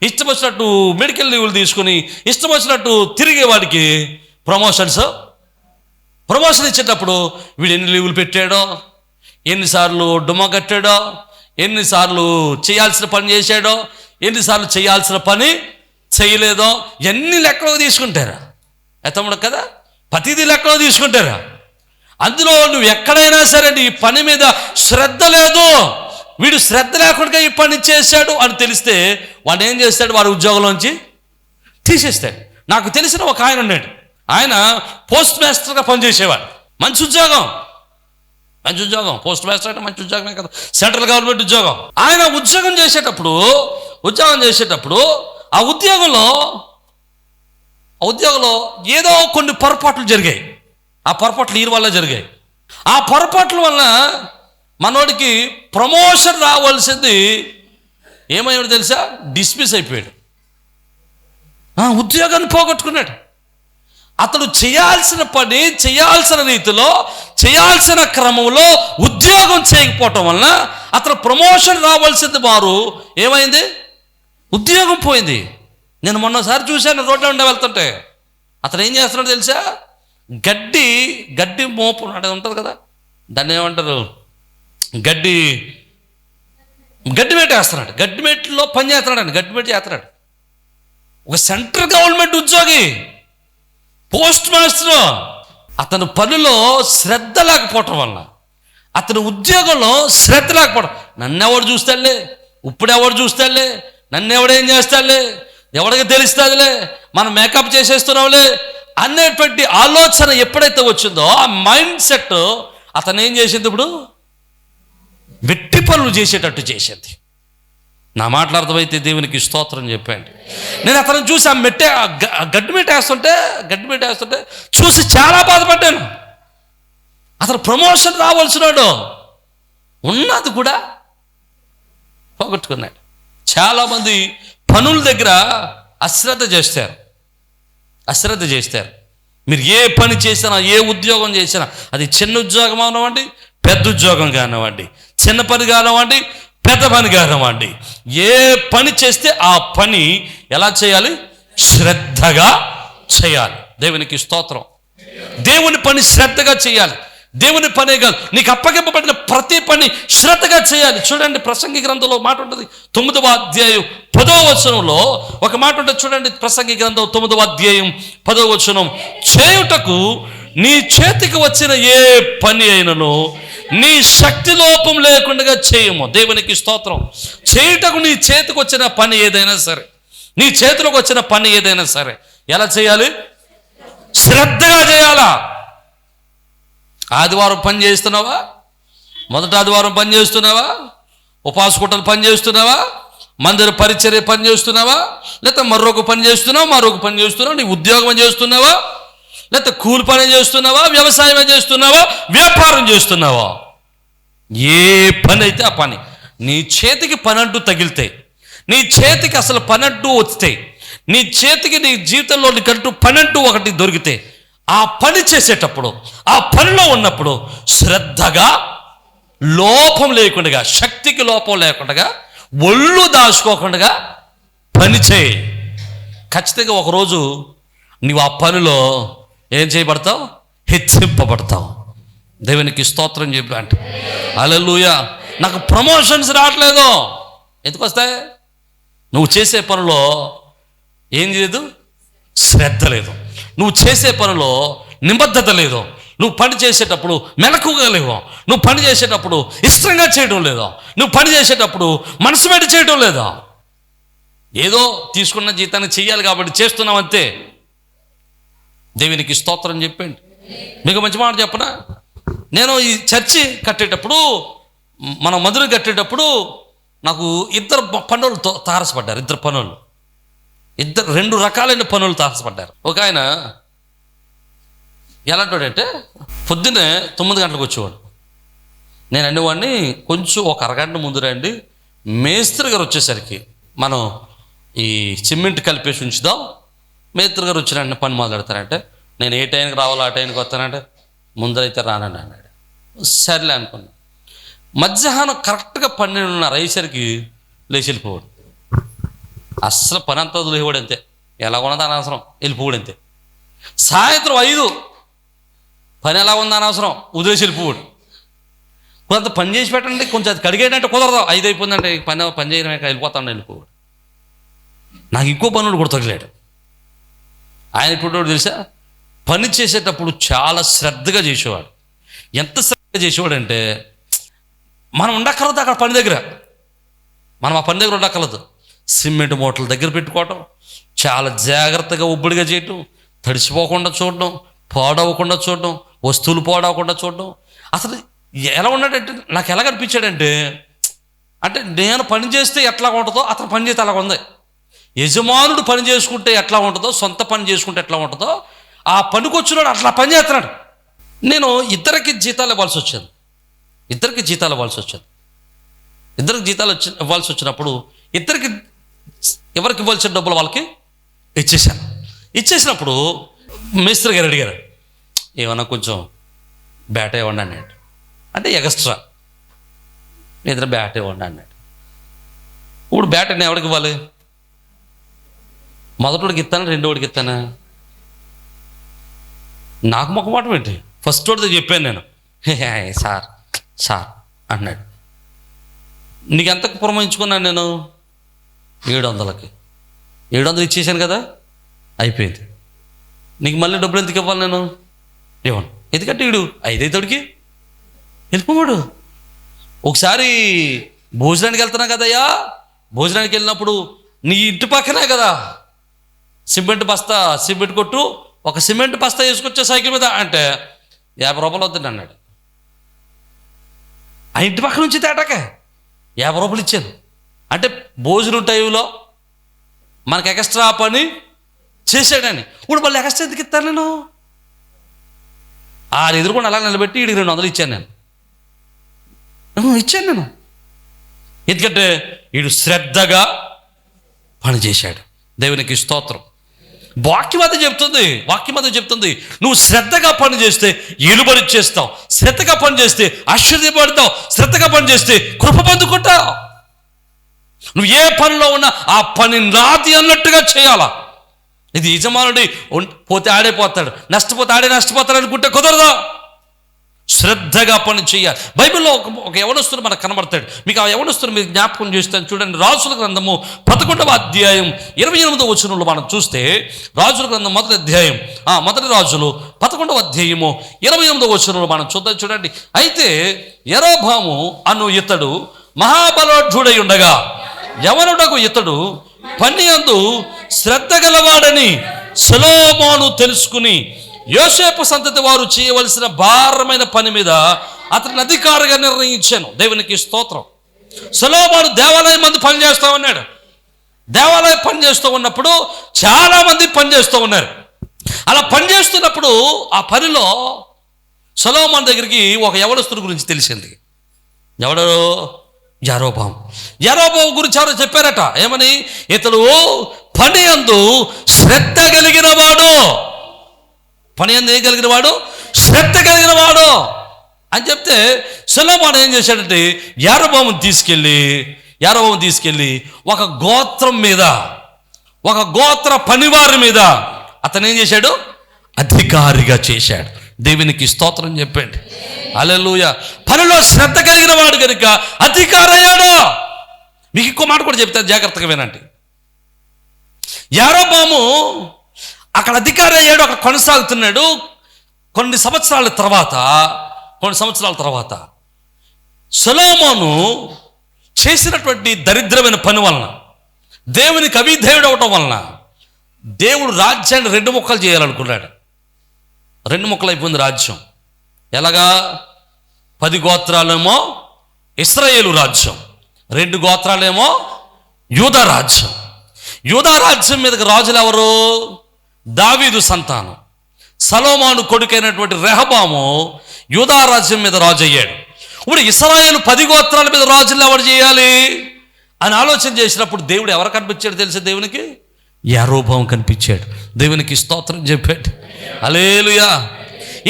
ఇష్టం వచ్చినట్టు మెడికల్ లీవులు తీసుకుని, ఇష్టం వచ్చినట్టు తిరిగే వాడికి ప్రమోషన్ ఇచ్చేటప్పుడు వీడు ఎన్ని లీవులు పెట్టాడో, ఎన్నిసార్లు డుమ్మ కట్టాడో, ఎన్నిసార్లు చేయాల్సిన పని చేశాడో, ఎన్నిసార్లు చేయాల్సిన పని చేయలేదో ఎన్ని లెక్కలో తీసుకుంటారా? తమ్ముడు కదా, ప్రతిదీ లెక్కలో తీసుకుంటారా? అందులో నువ్వు ఎక్కడైనా సరే నీ పని మీద శ్రద్ధ లేదు, వీడు శ్రద్ధ లేకుండా ఈ పని చేశాడు అని తెలిస్తే వాడు ఏం చేస్తాడు? వాడు ఉద్యోగంలోంచి తీసేస్తాడు. నాకు తెలిసిన ఒక ఆయన ఉన్నాడు. ఆయన పోస్ట్ మాస్టర్గా పనిచేసేవాడు. మంచి ఉద్యోగం. పోస్ట్ మాస్టర్ అంటే మంచి ఉద్యోగమే కదా, సెంట్రల్ గవర్నమెంట్ ఉద్యోగం. ఆయన ఉద్యోగం చేసేటప్పుడు ఆ ఉద్యోగంలో ఏదో కొన్ని పొరపాట్లు జరిగాయి. ఆ పొరపాట్లు ఈ వల్ల జరిగాయి. ఆ పొరపాట్ల వల్ల మనోడికి ప్రమోషన్ రావాల్సింది ఏమయ్యాడు తెలుసా? డిస్మిస్ అయిపోయాడు. ఉద్యోగాన్ని పోగొట్టుకున్నాడు. అతడు చేయాల్సిన పని చేయాల్సిన రీతిలో, చేయాల్సిన క్రమంలో ఉద్యోగం చేయకపోవటం వలన అతను ప్రమోషన్ రావాల్సింది వారు ఏమైంది? ఉద్యోగం పోయింది. నేను మొన్నసారి చూశాను, రోడ్లో ఉండే వెళ్తుంటే అతను ఏం చేస్తున్నాడు తెలుసా? గడ్డి మోపు అంటే ఉంటుంది కదా, దాన్ని ఏమంటారు? గడ్డి మేట వేస్తున్నాడు. గడ్డి మేట్లో పని చేస్తున్నాడు. గడ్డి మేట చేస్తున్నాడు. ఒక సెంట్రల్ గవర్నమెంట్ ఉద్యోగి, పోస్ట్ మాస్టర్. అతను పనిలో శ్రద్ధ లేకపోవటం వల్ల, అతని ఉద్యోగంలో శ్రద్ధ లేకపోవడం, నన్నెవడు చూస్తాడులే, ఇప్పుడెవడు చూస్తాడులే, నన్నెవడేం చేస్తాడులే, ఎవడికి తెలుస్తుందిలే, మనం మేకప్ చేసేస్తున్నావులే అనేటువంటి ఆలోచన ఎప్పుడైతే వచ్చిందో ఆ మైండ్ సెట్ అతను ఏం చేసింది? ఇప్పుడు వెట్టి పనులు చేసేటట్టు చేసింది. నా మాటలు అర్థమైతే దేవునికి స్తోత్రం చెప్పండి. నేను అతను చూసి ఆ గడ్డి మెట్ట వేస్తుంటే చూసి చాలా బాధపడ్డాను. అతను ప్రమోషన్ రావాల్సినాడు, ఉన్నది కూడా పోగొట్టుకున్నాడు. చాలామంది పనుల దగ్గర అశ్రద్ధ చేస్తారు. మీరు ఏ పని చేసినా, ఏ ఉద్యోగం చేసినా, అది చిన్న ఉద్యోగం కానివ్వండి, పెద్ద ఉద్యోగం కానివ్వండి, చిన్న పని కానివ్వండి, పెద్ద పని కానివ్వండి, ఏ పని చేస్తే ఆ పని ఎలా చేయాలి? శ్రద్ధగా చేయాలి. దేవునికి స్తోత్రం. దేవుని పని శ్రద్ధగా చేయాలి. దేవుని పనే కాదు, నీకు అప్పగింపబడిన ప్రతి పని శ్రద్ధగా చేయాలి. చూడండి, ప్రసంగి గ్రంథంలో మాట ఉంటుంది. 9వ అధ్యాయం 10వ వచనంలో ఒక మాట ఉంటుంది. చూడండి, ప్రసంగి గ్రంథం 9వ అధ్యాయం 10వ వచనం, చేయుటకు నీ చేతికి వచ్చిన ఏ పని అయినను నీ శక్తి లోపం లేకుండా చేయము. దేవునికి స్తోత్రం. చేయుటకు నీ చేతికి వచ్చిన పని ఏదైనా సరే, నీ చేతిలోకి వచ్చిన పని ఏదైనా సరే ఎలా చేయాలి? శ్రద్ధగా చేయాలా. ఆదివారం పని చేస్తున్నావా? మొదట ఆదివారం పని చేస్తున్నావా? ఉపవాస కూటలు పని చేస్తున్నావా, మందిర పరిచర్య పని చేస్తున్నావా, లేకపోతే మరొక పని చేస్తున్నావా, నీ ఉద్యోగం చేస్తున్నావా, లేకపోతే కూలి పని చేస్తున్నావా, వ్యవసాయం చేస్తున్నావా, వ్యాపారం చేస్తున్నావా, ఏ పని అయితే ఆ పని. నీ చేతికి పని అంటూ తగిలితే, నీ చేతికి అసలు పని అంటూ వస్తే, నీ చేతికి నీ జీవితంలో నీకంటూ పని అంటూ ఒకటి దొరికితే, ఆ పని చేసేటప్పుడు, ఆ పనిలో ఉన్నప్పుడు శ్రద్ధగా, లోపం లేకుండా, శక్తికి లోపం లేకుండా, ఒళ్ళు దాచుకోకుండా పని చేయి. ఖచ్చితంగా ఒకరోజు నీవు ఆ పనిలో ఏం చేయబడతావు? హెచ్చింపబడతావు. దేవునికి స్తోత్రం చెప్పి అంటే హల్లెలూయా. నాకు ప్రమోషన్స్ రావట్లేదు, ఎందుకు వస్తాయి? నువ్వు చేసే పనిలో ఏం లేదు? శ్రద్ధ లేదు. నువ్వు చేసే పనిలో నిబద్ధత లేదు. నువ్వు పని చేసేటప్పుడు మెలకుగా లేవు. నువ్వు పని చేసేటప్పుడు ఇష్టంగా చేయడం లేదు. నువ్వు పని చేసేటప్పుడు మనసు పెట్టి చేయడం లేదా. ఏదో తీసుకున్న జీతాన్ని చెయ్యాలి కాబట్టి చేస్తున్నావు అంతే. దేవునికి స్తోత్రం చెప్పండి. మీకు మంచి మాట చెప్పనా? నేను ఈ చర్చి కట్టేటప్పుడు, మన మధుర కట్టేటప్పుడు నాకు ఇద్దరు పనులు తారసపడ్డారు. రెండు రకాలైన పనులు తారసపడ్డారు. ఒక ఆయన ఎలాంటివాడంటే పొద్దున్నే 9 గంటలకు వచ్చేవాడు. నేను అనేవాడిని, కొంచెం ఒక అరగంట ముందు రండి, మేస్త్రి గారు వచ్చేసరికి మనం ఈ సిమెంట్ కలిపేసి ఉంచుదాం, మేస్త్రి గారు వచ్చిన పని మొదలెడతానంటే, నేను ఏ టైంకి రావాలో ఆ టైంకి వస్తానంటే, ముందరైతే రానండి అన్నాడు. సర్లే అనుకున్నాను. మధ్యాహ్నం కరెక్ట్గా 12:30 అయ్యేసరికి లేచి వెళ్ళిపోవాడు. అస్సలు పని అంతా వదిలేవాడు అంతే, ఎలా ఉన్నది అనవసరం, వెళ్ళిపోవాడు అంతే. సాయంత్రం 5 పని ఎలా ఉంది అనవసరం, వదిలేసి వెళ్ళిపోవాడు. కొంత పని చేసి పెట్టండి, కొంచెం అది కడిగేటంటే కుదరదు, 5 అయిపోయిందంటే పని చేయడమే, వెళ్ళిపోతాను వెళ్ళిపోవాడు. నాకు ఇంకో పనులు కూడా తగిలాడు. ఆయన ఇప్పుడు తెలుసా, పని చేసేటప్పుడు చాలా శ్రద్ధగా చేసేవాడు. ఎంత శ్రద్ధగా చేసేవాడు అంటే, మనం ఉండక్కర్లేదు అక్కడ పని దగ్గర, మనం ఆ పని దగ్గర ఉండక్కర్లేదు. సిమెంట్ మూటల దగ్గర పెట్టుకోవటం, చాలా జాగ్రత్తగా ఉబ్బడిగా చేయటం, తడిసిపోకుండా చూడడం, పాడవకుండా చూడడం, వస్తువులు పాడవకుండా చూడడం. అసలు ఎలా ఉన్నాడంటే, నాకు ఎలా కనిపించాడంటే, అంటే నేను పని చేస్తే ఎట్లా ఉంటుందో అతను పని చేస్తే అలా ఉంది. యజమానుడు పని చేసుకుంటే ఎట్లా ఉంటుందో, సొంత పని చేసుకుంటే ఎట్లా ఉంటుందో, ఆ పనికి వచ్చినాడు అట్లా పని చేస్తున్నాడు. నేను ఇద్దరికి జీతాలు ఇవ్వాల్సి వచ్చేది. ఇద్దరికి జీతాలు ఇవ్వాల్సి వచ్చినప్పుడు ఎవరికి ఇవ్వాల్సిన డబ్బులు వాళ్ళకి ఇచ్చేసాను. ఇచ్చేసినప్పుడు మేస్త్రి గారు అడిగారు, ఏమన్నా కొంచెం బ్యాట్ ఇవ్వండి అన్నాడు. అంటే ఎక్స్ట్రా ఏదైనా బ్యాట్ ఇవ్వండి అన్నాడు. ఇప్పుడు బ్యాట్ నేను ఎవరికి ఇవ్వాలి? మొదటివాడికి ఇస్తాను, రెండోడికి ఇస్తానా? నాకు మొక్కమాటం ఏంటి? ఫస్ట్ వాడితో చెప్పాను నేను, సార్ అన్నాడు. నీకు ఎంతకు పురమాయించుకున్నాను నేను? 700కి. 700 ఇచ్చేసాను కదా, అయిపోయింది. నీకు మళ్ళీ డబ్బులు ఎందుకు ఇవ్వాలి నేను? ఇవ్వను. ఎందుకంటే వీడు 5 అవుతాడికి వెళ్ళిపోవాడు. ఒకసారి భోజనానికి వెళ్తున్నా కదయ్యా, భోజనానికి వెళ్ళినప్పుడు నీ ఇంటి పక్కనే కదా సిమెంట్ కొట్టు, ఒక సిమెంట్ బస్తా వేసుకొచ్చే సైకిల్ మీద అంటే 50 రూపాయలు వద్దండి అన్నాడు. ఆ ఇంటి పక్క నుంచి తేటాకే 50 రూపాయలు ఇచ్చాను. అంటే భోజనం టైంలో మనకు ఎక్స్ట్రా పని చేశాడని. ఇప్పుడు మళ్ళీ ఎక్స్ట్రా ఎందుకు ఇస్తాను నేను? ఆ ఎదురుకుండా అలా నిలబెట్టి వీడికి 200 ఇచ్చాను నేను. ఎందుకంటే వీడు శ్రద్ధగా పని చేశాడు. దేవునికి స్తోత్రం. వాక్యం అది చెప్తుంది, నువ్వు శ్రద్ధగా పని చేస్తే ఏలుబడి చేస్తావు, శ్రద్ధగా పని చేస్తే ఆశ్చర్యపడతావు, శ్రద్ధగా పని చేస్తే కృప పొందుకుంటావు. నువ్వు ఏ పనిలో ఉన్నా ఆ పని నాది అన్నట్టుగా చేయాలా. ఇది యజమానుడి పోతే ఆడే పోతాడు, నష్టపోతే ఆడే నష్టపోతాడు అనుకుంటే కుదరదా. శ్రద్ధగా పని చేయాలి. బైబిల్లో ఒక యవనస్తుడు మనకు కనబడతాడు. మీకు ఆ యవనస్తుడు మీకు జ్ఞాపకం చేస్తాను చూడండి. రాజుల గ్రంథము 11వ అధ్యాయం 28వ వచనంలో మనం చూస్తే, రాజుల గ్రంథం మొదటి రాజులు 11వ అధ్యాయము 28వ వచనంలో మనం చూద్దాం చూడండి. అయితే యరొబాము అను ఇతడు మహాబలోఢ్యుడై ఉండగా, యవనుడకు ఇతడు పని యందు శ్రద్ధ గలవాడని సొలొమోను తెలుసుకుని, యోసేపు సంతతి వారు చేయవలసిన భారమైన పని మీద అతని అధికారిగా నిర్ణయించాను. దేవునికి స్తోత్రం. సొలొమోను దేవాలయం మంది పనిచేస్తూ ఉన్నాడు. దేవాలయం పనిచేస్తూ ఉన్నప్పుడు చాలామంది పనిచేస్తూ ఉన్నారు. అలా పనిచేస్తున్నప్పుడు ఆ పనిలో సొలొమోను దగ్గరికి ఒక యవనస్తుడి గురించి తెలిసింది. ఎవడు? యరొబాము. యరొబాము గురించి ఎవరో చెప్పారట. ఏమని? ఇతడు పని యందు శ్రద్ధ కలిగిన వాడు. పని యందు ఏం కలిగిన వాడు? శ్రద్ధ కలిగిన వాడు అని చెప్తే సొలొమోను ఏం చేశాడంటే యరొబామును తీసుకెళ్ళి ఒక గోత్రం మీద, ఒక గోత్ర పనివారి మీద అతను ఏం చేశాడు? అధికారిగా చేశాడు. దేవునికి స్తోత్రం చెప్పండి. హల్లెలూయా. పనిలో శ్రద్ధ కలిగిన వాడు కనుక అధికారి అయ్యాడు. మీకు ఇంకో మాట కూడా చెప్తాను, జాగ్రత్తగా వినండి. యరొబాము అక్కడ అధికారి అయ్యాడు, అక్కడ కొనసాగుతున్నాడు. కొన్ని సంవత్సరాల తర్వాత సొలొమోను చేసినటువంటి దరిద్రమైన పని వలన, దేవునికి అవిధేయుడు అవటం వలన దేవుడు రాజ్యాన్ని 2 ముక్కలు చేయాలనుకున్నాడు. 2 ముక్కలు అయిపోయింది రాజ్యం. ఎలాగా? 10 గోత్రాలేమో ఇశ్రాయేలు రాజ్యం, 2 గోత్రాలేమో యూదా రాజ్యం. యూదా రాజ్యం మీదకి రాజులు ఎవరు? దావీదు సంతానం. సొలొమోను కొడుకైనటువంటి రెహబాము యూదా రాజ్యం మీద రాజు అయ్యాడు. ఇప్పుడు ఇశ్రాయేలు 10 గోత్రాల మీద రాజులు ఎవరు చేయాలి అని ఆలోచన చేసినప్పుడు దేవుడు ఎవరు కనిపించాడు తెలుసా? దేవునికి యరొబాము కనిపించాడు. దేవునికి స్తోత్రం చెప్పాడు. హల్లెలూయా.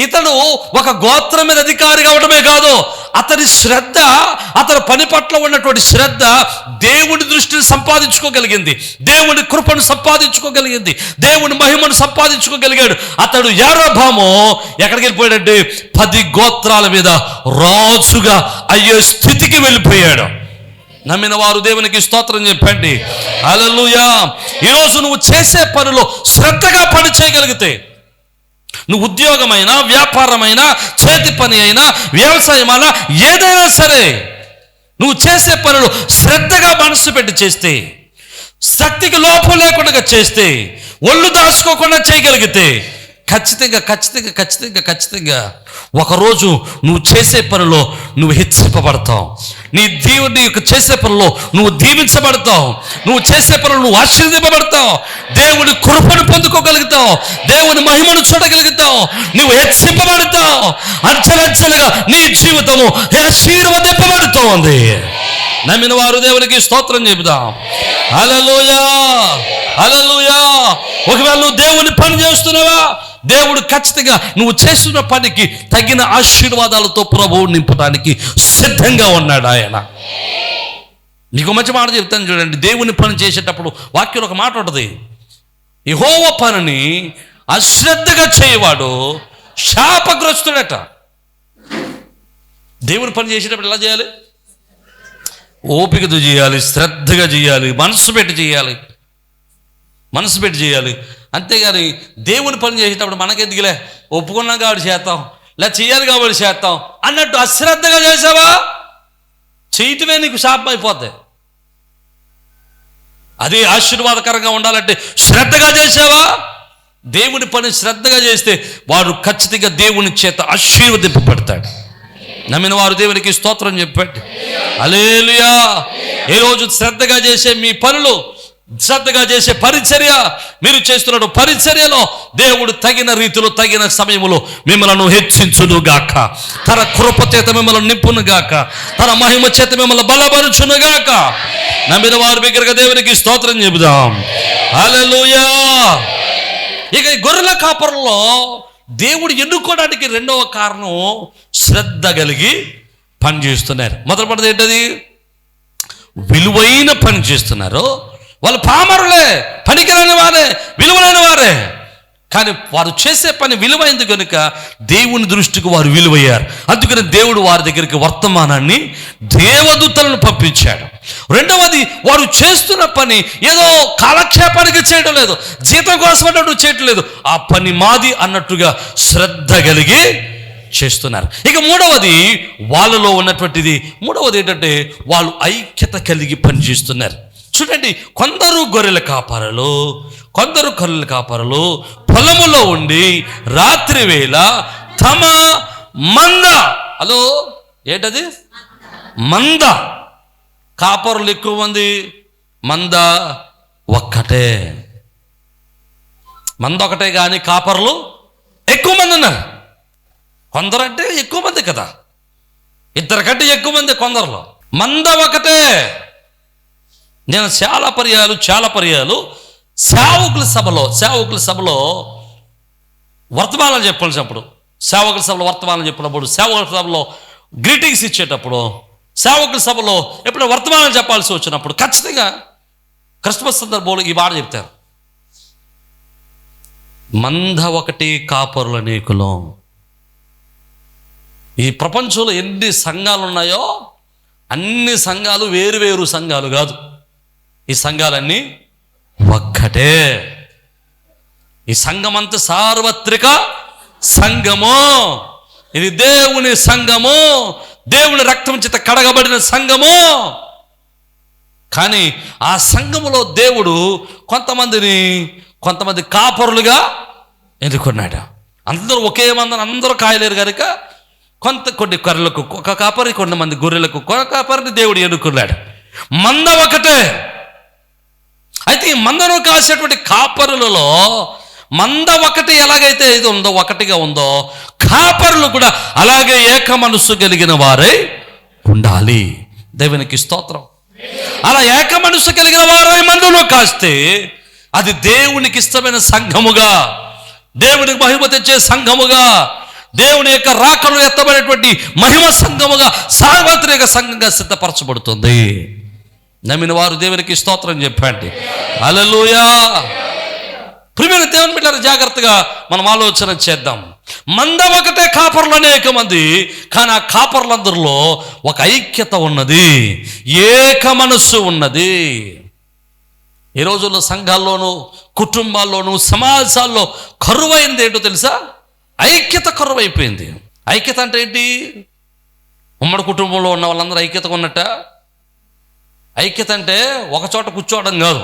ఇతడు ఒక గోత్రం మీద అధికారి కావడమే కాదు, అతని శ్రద్ధ, అతని పని పట్ల ఉన్నటువంటి శ్రద్ధ దేవుని దృష్టిని సంపాదించుకోగలిగింది, దేవుని కృపను సంపాదించుకోగలిగింది, దేవుని మహిమను సంపాదించుకోగలిగాడు. అతడు యరొబాము ఎక్కడికి వెళ్ళిపోయాడంటే 10 గోత్రాల మీద రాజుగా అయ్యే స్థితికి వెళ్ళిపోయాడు. నమ్మిన వారు దేవునికి స్తోత్రం చెప్పండి. హల్లెలూయా. ఈరోజు నువ్వు చేసే పనిలో శ్రద్ధగా పని చేయగలిగితే, నువ్వు ఉద్యోగమైనా, వ్యాపారమైనా, చేతి పని అయినా, వ్యవసాయమైనా, ఏదైనా సరే నువ్వు చేసే పనులు శ్రద్ధగా మనసు పెట్టి చేస్తే, శక్తికి లోపం లేకుండా చేస్తే, ఒళ్ళు దాచుకోకుండా చేయగలిగితే ఖచ్చితంగా ఒకరోజు నువ్వు చేసే పనిలో నువ్వు హెచ్చింపబడతావు. నీ యొక్క చేసే పనిలో నువ్వు దీవించబడతావు. నువ్వు చేసే పనులు నువ్వు ఆశీర్వదింపబడతావు. దేవుని కృపను పొందుకోగలుగుతావు. దేవుని మహిమను చూడగలుగుతావు. నువ్వు హెచ్చింపబడతావు. అంచెలంచెలుగా నీ జీవితము ఆశీర్వదింపబడుతూ ఉంది. నమ్మిన వారు దేవునికి స్తోత్రం చెబుదాం. హల్లెలూయా, హల్లెలూయా. ఒకవేళ నువ్వు దేవుని పని చేస్తున్నావా, దేవుడు ఖచ్చితంగా నువ్వు చేస్తున్న పనికి తగిన ఆశీర్వాదాలతో ప్రభువు నింపడానికి సిద్ధంగా ఉన్నాడు ఆయన. నీకు మంచి మాట చెప్తాను చూడండి. దేవుని పని చేసేటప్పుడు వాక్యంలో ఒక మాట ఉంటుంది, యెహోవా పనిని అశ్రద్ధగా చేయవాడు శాపగ్రస్తుడట. దేవుని పని చేసేటప్పుడు ఎలా చేయాలి? ఓపికతో చేయాలి, శ్రద్ధగా చేయాలి, మనసు పెట్టి చేయాలి. అంతేగాని దేవుని పని చేసేటప్పుడు మనకెందుకులే, ఒప్పుకున్నాం కాబట్టి చేస్తాం, ఇలా చేయాలి కాబట్టి చేస్తాం అన్నట్టు అశ్రద్ధగా చేసావా, చేయటమే నీకు శాపం అయిపోద్ది. అదే ఆశీర్వాదకరంగా ఉండాలంటే శ్రద్ధగా చేసావా, దేవుని పని శ్రద్ధగా చేస్తే వాడు ఖచ్చితంగా దేవుని చేత ఆశీర్వదింపబడతాడు. నమ్మిన వారు దేవునికి స్తోత్రం చెప్పండి. హల్లెలూయా. ఏ రోజు శ్రద్ధగా చేసే మీ పనులు, శ్రద్ధగా చేసే పరిచర్య, మీరు చేస్తున్న పరిచర్యలో దేవుడు తగిన రీతిలో, తగిన సమయంలో మిమ్మల్ని హెచ్చించును గాక, తన కృప చేత మిమ్మల్ని నింపును గాక, తన మహిమ చేత మిమ్మల్ని బలపరుచును గాక. నమ్మిన వారు బిగ్గరగా దేవునికి స్తోత్రం చెబుదాం. హల్లెలూయా. ఇక ఈ గొర్రెల కాపరులో దేవుడు ఎన్నుకోవడానికి రెండవ కారణం శ్రద్ధ కలిగి పని చేస్తున్నారు. మొదలుపడది ఏంటది? విలువైన పని చేస్తున్నారు. వాళ్ళు పామరులే, పనికిరాని వారే, విలువైన వారే, కానీ వారు చేసే పని విలువైంది కనుక దేవుని దృష్టికి వారు విలువయ్యారు. అందుకని దేవుడు వారి దగ్గరికి వర్తమానాన్ని, దేవదూతలను పంపించాడు. రెండవది, వారు చేస్తున్న పని ఏదో కాలక్షేపానికి చేయడం లేదు, జీతం కోసం అన్నట్టు చేయటం లేదు, ఆ పని మాది అన్నట్టుగా శ్రద్ధ కలిగి చేస్తున్నారు. ఇక మూడవది వాళ్ళలో ఉన్నటువంటిది, మూడవది ఏంటంటే వాళ్ళు ఐక్యత కలిగి పనిచేస్తున్నారు. చూడండి, కొందరు గొర్రెల కాపరులు పొలములో ఉండి రాత్రి వేళ తమ మంద, ఏంటది? మంద, కాపరులు ఎక్కువ మంది, మంద ఒక్కటే. మంద ఒకటే కానీ కాపరులు ఎక్కువ మంది ఉన్నారు. కొందరు అంటే ఎక్కువ మంది కదా, ఇద్దరు కంటే ఎక్కువ మంది కొందరులో. మంద ఒకటే. నేను చాలా పర్యాలు సేవకుల సభలో వర్తమానాలు చెప్పాల్సినప్పుడు, సేవకుల సభలో వర్తమానం చెప్పినప్పుడు, సేవకుల సభలో గ్రీటింగ్స్ ఇచ్చేటప్పుడు, సేవకుల సభలో ఎప్పుడైనా వర్తమానం చెప్పాల్సి వచ్చినప్పుడు ఖచ్చితంగా క్రిస్మస్ సందర్భంలో ఈ మాట చెప్తారు, మంద ఒకటి కాపరుల అనేకులం. ఈ ప్రపంచంలో ఎన్ని సంఘాలు ఉన్నాయో అన్ని సంఘాలు వేరు సంఘాలు కాదు, ఈ సంఘాలన్నీ ఒక్కటే. ఈ సంఘం అంతా సార్వత్రిక సంఘము, ఇది దేవుని సంఘము, దేవుని రక్తం చేత కడగబడిన సంఘము. కానీ ఆ సంఘములో దేవుడు కొంతమంది కాపరులుగా ఎన్నుకున్నాడు. అందరూ ఒకే మందని అందరూ కాయలేరు కనుక కొన్ని కర్రలకు ఒక కాపరి, కొంతమంది గొర్రెలకు ఒక కాపరిని దేవుడు ఎన్నుకున్నాడు. మంద ఒకటే. అయితే ఈ మందను కాసేటువంటి కాపరులలో మంద ఒకటి ఎలాగైతే ఇది ఉందో, ఒకటిగా ఉందో, కాపరులు కూడా అలాగే ఏక మనస్సు కలిగిన వారై ఉండాలి. దేవునికి స్తోత్రం. అలా ఏక మనస్సు కలిగిన వారై మందలో కాస్తే అది దేవునికి ఇష్టమైన సంఘముగా, దేవునికి మహిమ తెచ్చే సంఘముగా, దేవుని యొక్క రాకలు ఎత్తబడేటువంటి మహిమ సంఘముగా, సార్వత్రిక సంఘంగా సిద్ధపరచబడుతుంది. నమ్మిన వారు దేవునికి స్తోత్రం చెప్పండి. హల్లెలూయా. ప్రియమైన దేవుని బిడ్డలారా, జాగ్రత్తగా మనం ఆలోచన చేద్దాం. మంద ఒకటే, కాపరులు అనేక మంది, కానీ ఆ కాపరులందరిలో ఒక ఐక్యత ఉన్నది, ఏక మనస్సు ఉన్నది. ఈ రోజుల్లో సంఘాల్లోనూ, కుటుంబాల్లోనూ, సమాజాల్లో కరువైంది ఏంటో తెలుసా? ఐక్యత కరువైపోయింది. ఐక్యత అంటే ఏంటి? ఉమ్మడి కుటుంబంలో ఉన్న వాళ్ళందరూ ఐక్యతగా ఉన్నట్ట? ఐక్యత అంటే ఒక చోట కూర్చోవడం కాదు.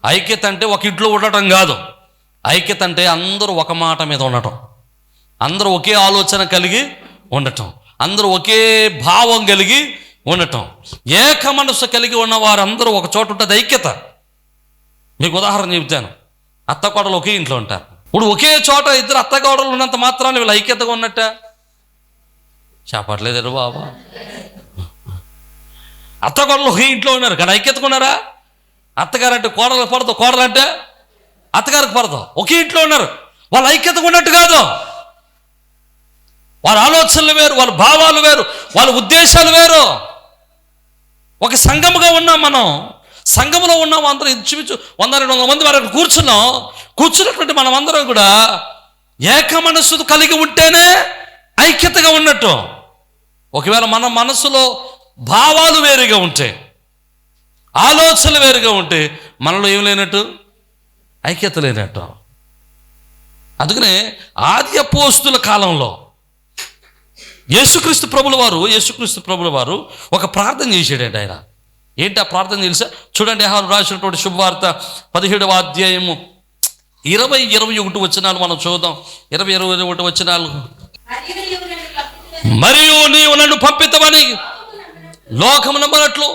ఐక్యత అంటే ఒక ఇంట్లో ఉండటం కాదు. ఐక్యత అంటే అందరూ ఒక మాట మీద ఉండటం, అందరూ ఒకే ఆలోచన కలిగి ఉండటం, అందరూ ఒకే భావం కలిగి ఉండటం, ఏక మనస్సు కలిగి ఉన్న వారందరూ ఒక చోట ఉంటుంది ఐక్యత. మీకు ఉదాహరణ చెబుతాను. అత్త కోడలు ఒకే ఇంట్లో ఉంటారు. ఇప్పుడు ఒకే చోట ఇద్దరు అత్త కోడలు ఉన్నంత మాత్రాన్ని వీళ్ళు ఐక్యతగా ఉన్నట్ట? చెప్పట్లేదు బాబా. అత్త కోడలు ఒకే ఇంట్లో ఉన్నారు కానీ ఐక్యతగా ఉన్నారా? అత్తగారు అంటే కోడలకు పడదు, కోడలు అంటే అత్తగారికి పడదు. ఒకే ఇంట్లో ఉన్నారు, వాళ్ళు ఐక్యతగా ఉన్నట్టు కాదు. వాళ్ళ ఆలోచనలు వేరు, వాళ్ళ భావాలు వేరు, వాళ్ళ ఉద్దేశాలు వేరు. ఒక సంఘముగా ఉన్నాం మనం, సంఘంలో ఉన్నాం అందరూ, ఇంచుమించు 100-200 మంది వరకు కూర్చున్నటువంటి మనం అందరం కూడా ఏక మనస్సు కలిగి ఉంటేనే ఐక్యతగా ఉన్నట్టు. ఒకవేళ మన మనస్సులో భావాలు వేరుగా ఉంటే, ఆలోచనలు వేరుగా ఉంటే మనలో ఏం లేనట్టు? ఐక్యత లేనట్టు. అందుకనే ఆది అపోస్తుల కాలంలో యేసుక్రీస్తు ప్రభుల వారు ఒక ప్రార్థన చేశాడండి. ఆయన ఏంటి ఆ ప్రార్థన తెలుసా? చూడండి, యోహాను రాసినటువంటి శుభవార్త 17వ అధ్యాయము 20-21 వచనాలు మనం చూద్దాం. 20-21 వచనాలు. మరియు నీవు నన్ను పంపితమని లోకము నమ్మనట్లు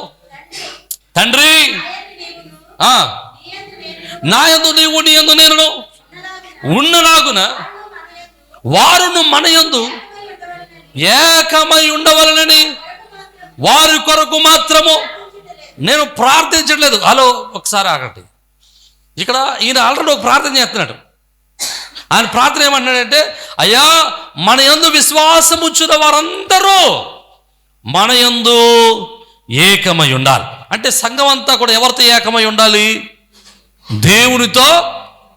తండ్రి నా యందు నీవు, నీ యందు నేను ఉన్నలాగున వారును మన యందు ఏకమై ఉండవలనని వారి కొరకు మాత్రము నేను ప్రార్థించట్లేదు. హలో, ఒకసారి ఆగండి. ఇక్కడ ఈయన ఆల్రెడీ ఒక ప్రార్థన చేస్తున్నాడు. ఆయన ప్రార్థన ఏమంటున్నాడంటే, అయ్యా మన యందు విశ్వాసం ఉంచిన వారందరూ మన యందు ఏకమై ఉండాలి. అంటే సంఘం అంతా కూడా ఎవరితో ఏకమై ఉండాలి? దేవునితో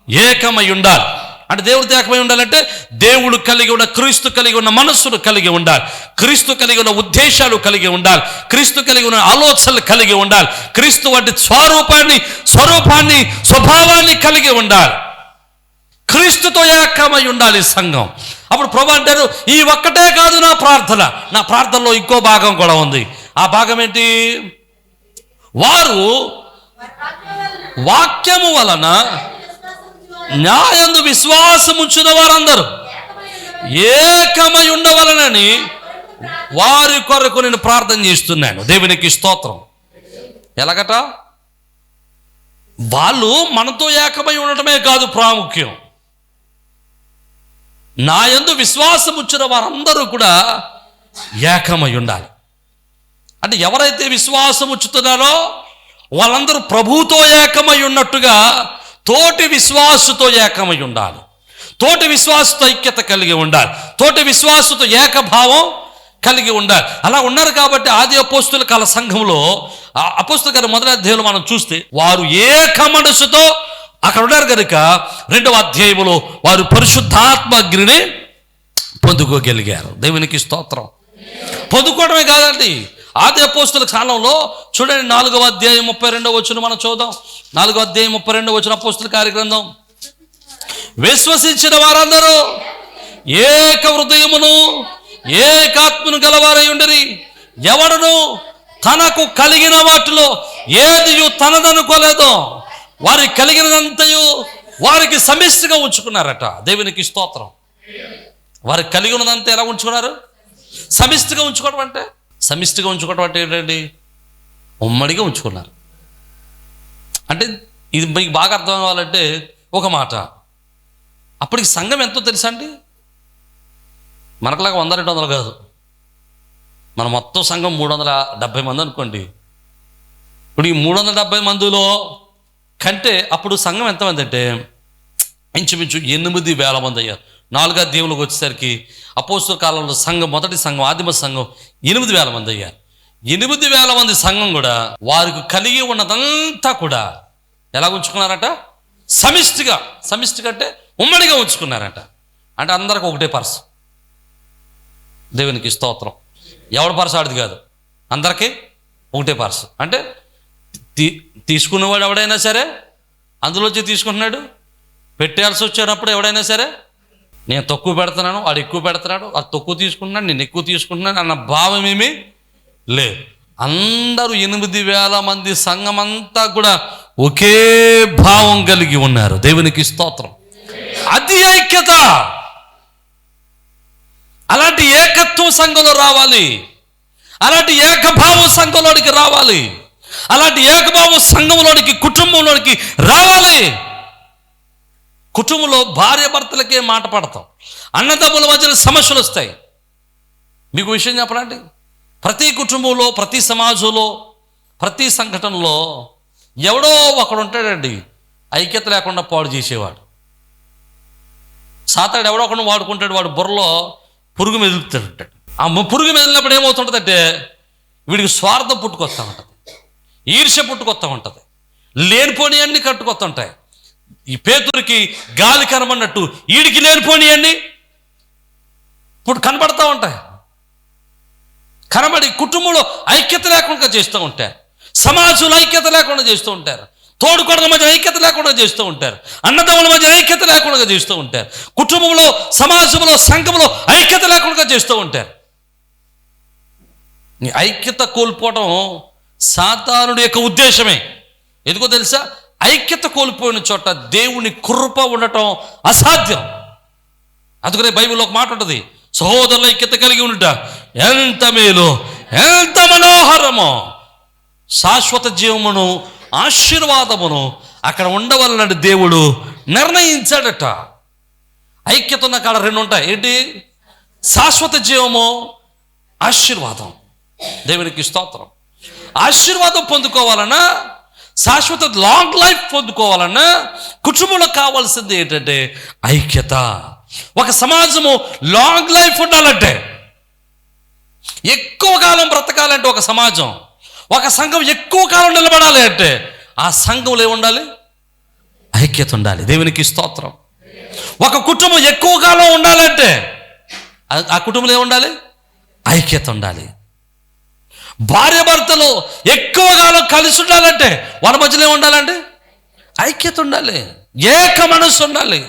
ఏకమై ఉండాలి. అంటే దేవుడితో ఏకమై ఉండాలంటే దేవుడు కలిగి ఉన్న, క్రీస్తు కలిగి ఉన్న మనస్సును కలిగి ఉండాలి, క్రీస్తు కలిగి ఉన్న ఉద్దేశాలు కలిగి ఉండాలి, క్రీస్తు కలిగి ఉన్న ఆలోచనలు కలిగి ఉండాలి, క్రీస్తు వంటి స్వరూపాన్ని స్వభావాన్ని కలిగి ఉండాలి. క్రీస్తుతో ఏకమై ఉండాలి సంఘం. అప్పుడు ప్రభువు అంటారు, ఈ ఒక్కటే కాదు నా ప్రార్థనలో ఇంకో భాగం కూడా ఉంది. ఆ భాగం ఏంటి? వారు వాక్యము వలన నా యందు విశ్వాసం ఉంచిన వారందరూ ఏకమై ఉండవలనని వారి కొరకు నేను ప్రార్థన చేస్తున్నాను. దేవునికి స్తోత్రం. ఎలాగట? వాళ్ళు మనతో ఏకమై ఉండటమే కాదు ప్రాముఖ్యం, నా యందు విశ్వాసం ఉంచిన వారందరూ కూడా ఏకమై ఉండాలి. అంటే ఎవరైతే విశ్వాసం ఉంచుతున్నారో వాళ్ళందరూ ప్రభువుతో ఏకమై ఉన్నట్టుగా తోటి విశ్వాసుతో ఏకమై ఉండాలి, తోటి విశ్వాసతో ఐక్యత కలిగి ఉండాలి, తోటి విశ్వాసతో ఏకభావం కలిగి ఉండాలి. అలా ఉన్నారు కాబట్టి ఆది అపోస్తుల కాల సంఘంలో అపోస్తుల గారి మొదటి అధ్యాయంలో మనం చూస్తే వారు ఏక మనసుతో అక్కడ ఉన్నారు కనుక 2వ అధ్యాయంలో వారు పరిశుద్ధాత్మ అగ్నిని పొందుకోగలిగారు. దేవునికి స్తోత్రం. పొందుకోవడమే కాదండి, ఆది అపోస్తుల కాలంలో చూడండి 4వ అధ్యాయం 32వ వచనం మనం చూద్దాం. 4వ అధ్యాయం 32వ వచనం అపోస్తుల కార్యగ్రంథం. విశ్వసించిన వారందరూ ఏక హృదయమును ఏకాత్మను గలవారై ఉండరి, ఎవడును తనకు కలిగిన వాటిలో ఏది తనదనుకోలేదో వారికి కలిగినదంతయు వారికి సమిష్టిగా ఉంచుకున్నారట. దేవునికి స్తోత్రం. వారికి కలిగి ఉన్నదంతా ఎలా ఉంచుకున్నారు? సమిష్టిగా ఉంచుకోవడం అంటే, సమిష్టిగా ఉంచుకోవడం అంటే ఏంటండి? ఉమ్మడిగా ఉంచుకున్నారు. అంటే ఇది మీకు బాగా అర్థం కావాలంటే ఒక మాట, అప్పటికి సంఘం ఎంతో తెలుసా అండి? మనకులాగా 100-200 కాదు, మన మొత్తం సంఘం 370 మంది అనుకోండి. ఇప్పుడు ఈ 370 మందిలో కంటే అప్పుడు సంఘం ఎంతమంది అంటే ఇంచుమించు 8,000 మంది అయ్యారు. 4వ అధ్యాయంలోకి వచ్చేసరికి అపోస్తుల కాలంలో సంఘం, మొదటి సంఘం, ఆదిమ సంఘం 8,000 మంది అయ్యారు. 8,000 మంది సంఘం కూడా వారికి కలిగి ఉన్నదంతా కూడా ఎలా ఉంచుకున్నారట? సమిష్టిగా. సమిష్టిగా అంటే ఉమ్మడిగా ఉంచుకున్నారట. అంటే అందరికి ఒకటే పర్సు. దేవునికి స్తోత్రం. ఎవడి పర్సు ఆడిది కాదు, అందరికీ ఒకటే పర్సు. అంటే తీసుకున్నవాడు ఎవడైనా సరే అందులోంచి తీసుకుంటున్నాడు, పెట్టాల్సి వచ్చినప్పుడు ఎవడైనా సరే నేను తక్కువ పెడుతున్నాను, వాడు ఎక్కువ పెడుతున్నాడు, వాడు తక్కువ తీసుకుంటున్నాడు, నేను ఎక్కువ తీసుకుంటున్నాను అన్న భావం ఏమీ లేదు. అందరూ 8,000 మంది సంఘం అంతా కూడా ఒకే భావం కలిగి ఉన్నారు. దేవునికి స్తోత్రం. అది ఐక్యత. అలాంటి ఏకత్వం సంఘంలో రావాలి, అలాంటి ఏకభావం సంఘంలోనికి రావాలి, అలాంటి ఏకభావం సంఘంలోనికి, కుటుంబంలోనికి రావాలి. కుటుంబంలో భార్య భర్తలకే మాట పడతాం, అన్నదమ్ముల మధ్యన సమస్యలు వస్తాయి. మీకు విషయం చెప్పాలండి, ప్రతి కుటుంబంలో, ప్రతి సమాజంలో, ప్రతి సంఘటనలో ఎవడో ఒకడు ఉంటాడండి ఐక్యత లేకుండా పాడు చేసేవాడు. సాతాడు ఎవడో ఒకడు వాడుకుంటాడు, వాడు బుర్రలో పురుగు మెదులుతాడు. ఆ పురుగు మెదిలినప్పుడు ఏమవుతుంటుందంటే వీడికి స్వార్థం పుట్టుకొస్తూ ఉంటుంది, ఈర్ష్య పుట్టుకొస్తూ ఉంటుంది, లేనిపోని అన్ని కట్టుకొస్తుంటాయి. ఈ పేతురికి గాలి కనబడినట్టు వీడికి లేనిపోని అన్ని ఇప్పుడు కనబడతా ఉంటాయి. కనబడి కుటుంబంలో ఐక్యత లేకుండా చేస్తూ ఉంటారు, సమాజంలో ఐక్యత లేకుండా చేస్తూ ఉంటారు, తోడుకోడల మధ్య ఐక్యత లేకుండా చేస్తూ ఉంటారు, అన్నదమ్ముల మధ్య ఐక్యత లేకుండా చేస్తూ ఉంటారు, కుటుంబంలో, సమాజంలో, సంఘంలో ఐక్యత లేకుండా చేస్తూ ఉంటారు. ఈ ఐక్యత కోల్పోవడం సాతానుడి యొక్క ఉద్దేశమే. ఎందుకో తెలుసా? ఐక్యత కోల్పోయిన చోట దేవుని కృప ఉండటం అసాధ్యం. అందుకనే బైబిల్లో ఒక మాట ఉంటుంది, సహోదరుల ఐక్యత కలిగి ఉండుట ఎంత మేలు, ఎంత మనోహరమో, శాశ్వత జీవమును ఆశీర్వాదమును అక్కడ ఉండవలనని దేవుడు నిర్ణయించాడట. ఐక్యత ఉన్న కాడ 2 ఉంటాయి. ఏంటి? శాశ్వత జీవము, ఆశీర్వాదం. దేవునికి స్తోత్రం. ఆశీర్వాదం పొందుకోవాలన్నా, శాశ్వత లాంగ్ లైఫ్ పొందుకోవాలన్నా కుటుంబంలో కావాల్సింది ఏంటంటే ఐక్యత. ఒక సమాజము లాంగ్ లైఫ్ ఉండాలంటే, ఎక్కువ కాలం బ్రతకాలంటే ఒక సమాజం, ఒక సంఘం ఎక్కువ కాలం నిలబడాలి అంటే ఆ సంఘంలో ఏముండాలి? ఐక్యత ఉండాలి. దేవునికి స్తోత్రం. ఒక కుటుంబం ఎక్కువ కాలం ఉండాలంటే ఆ కుటుంబంలో ఏముండాలి? ఐక్యత ఉండాలి. భార్య భర్తలు ఎక్కువ కాలం కలిసి ఉండాలంటే వాళ్ళ మధ్యలో ఏముండాలండి? ఐక్యత ఉండాలి, ఏక మనస్సు ఉండాలి.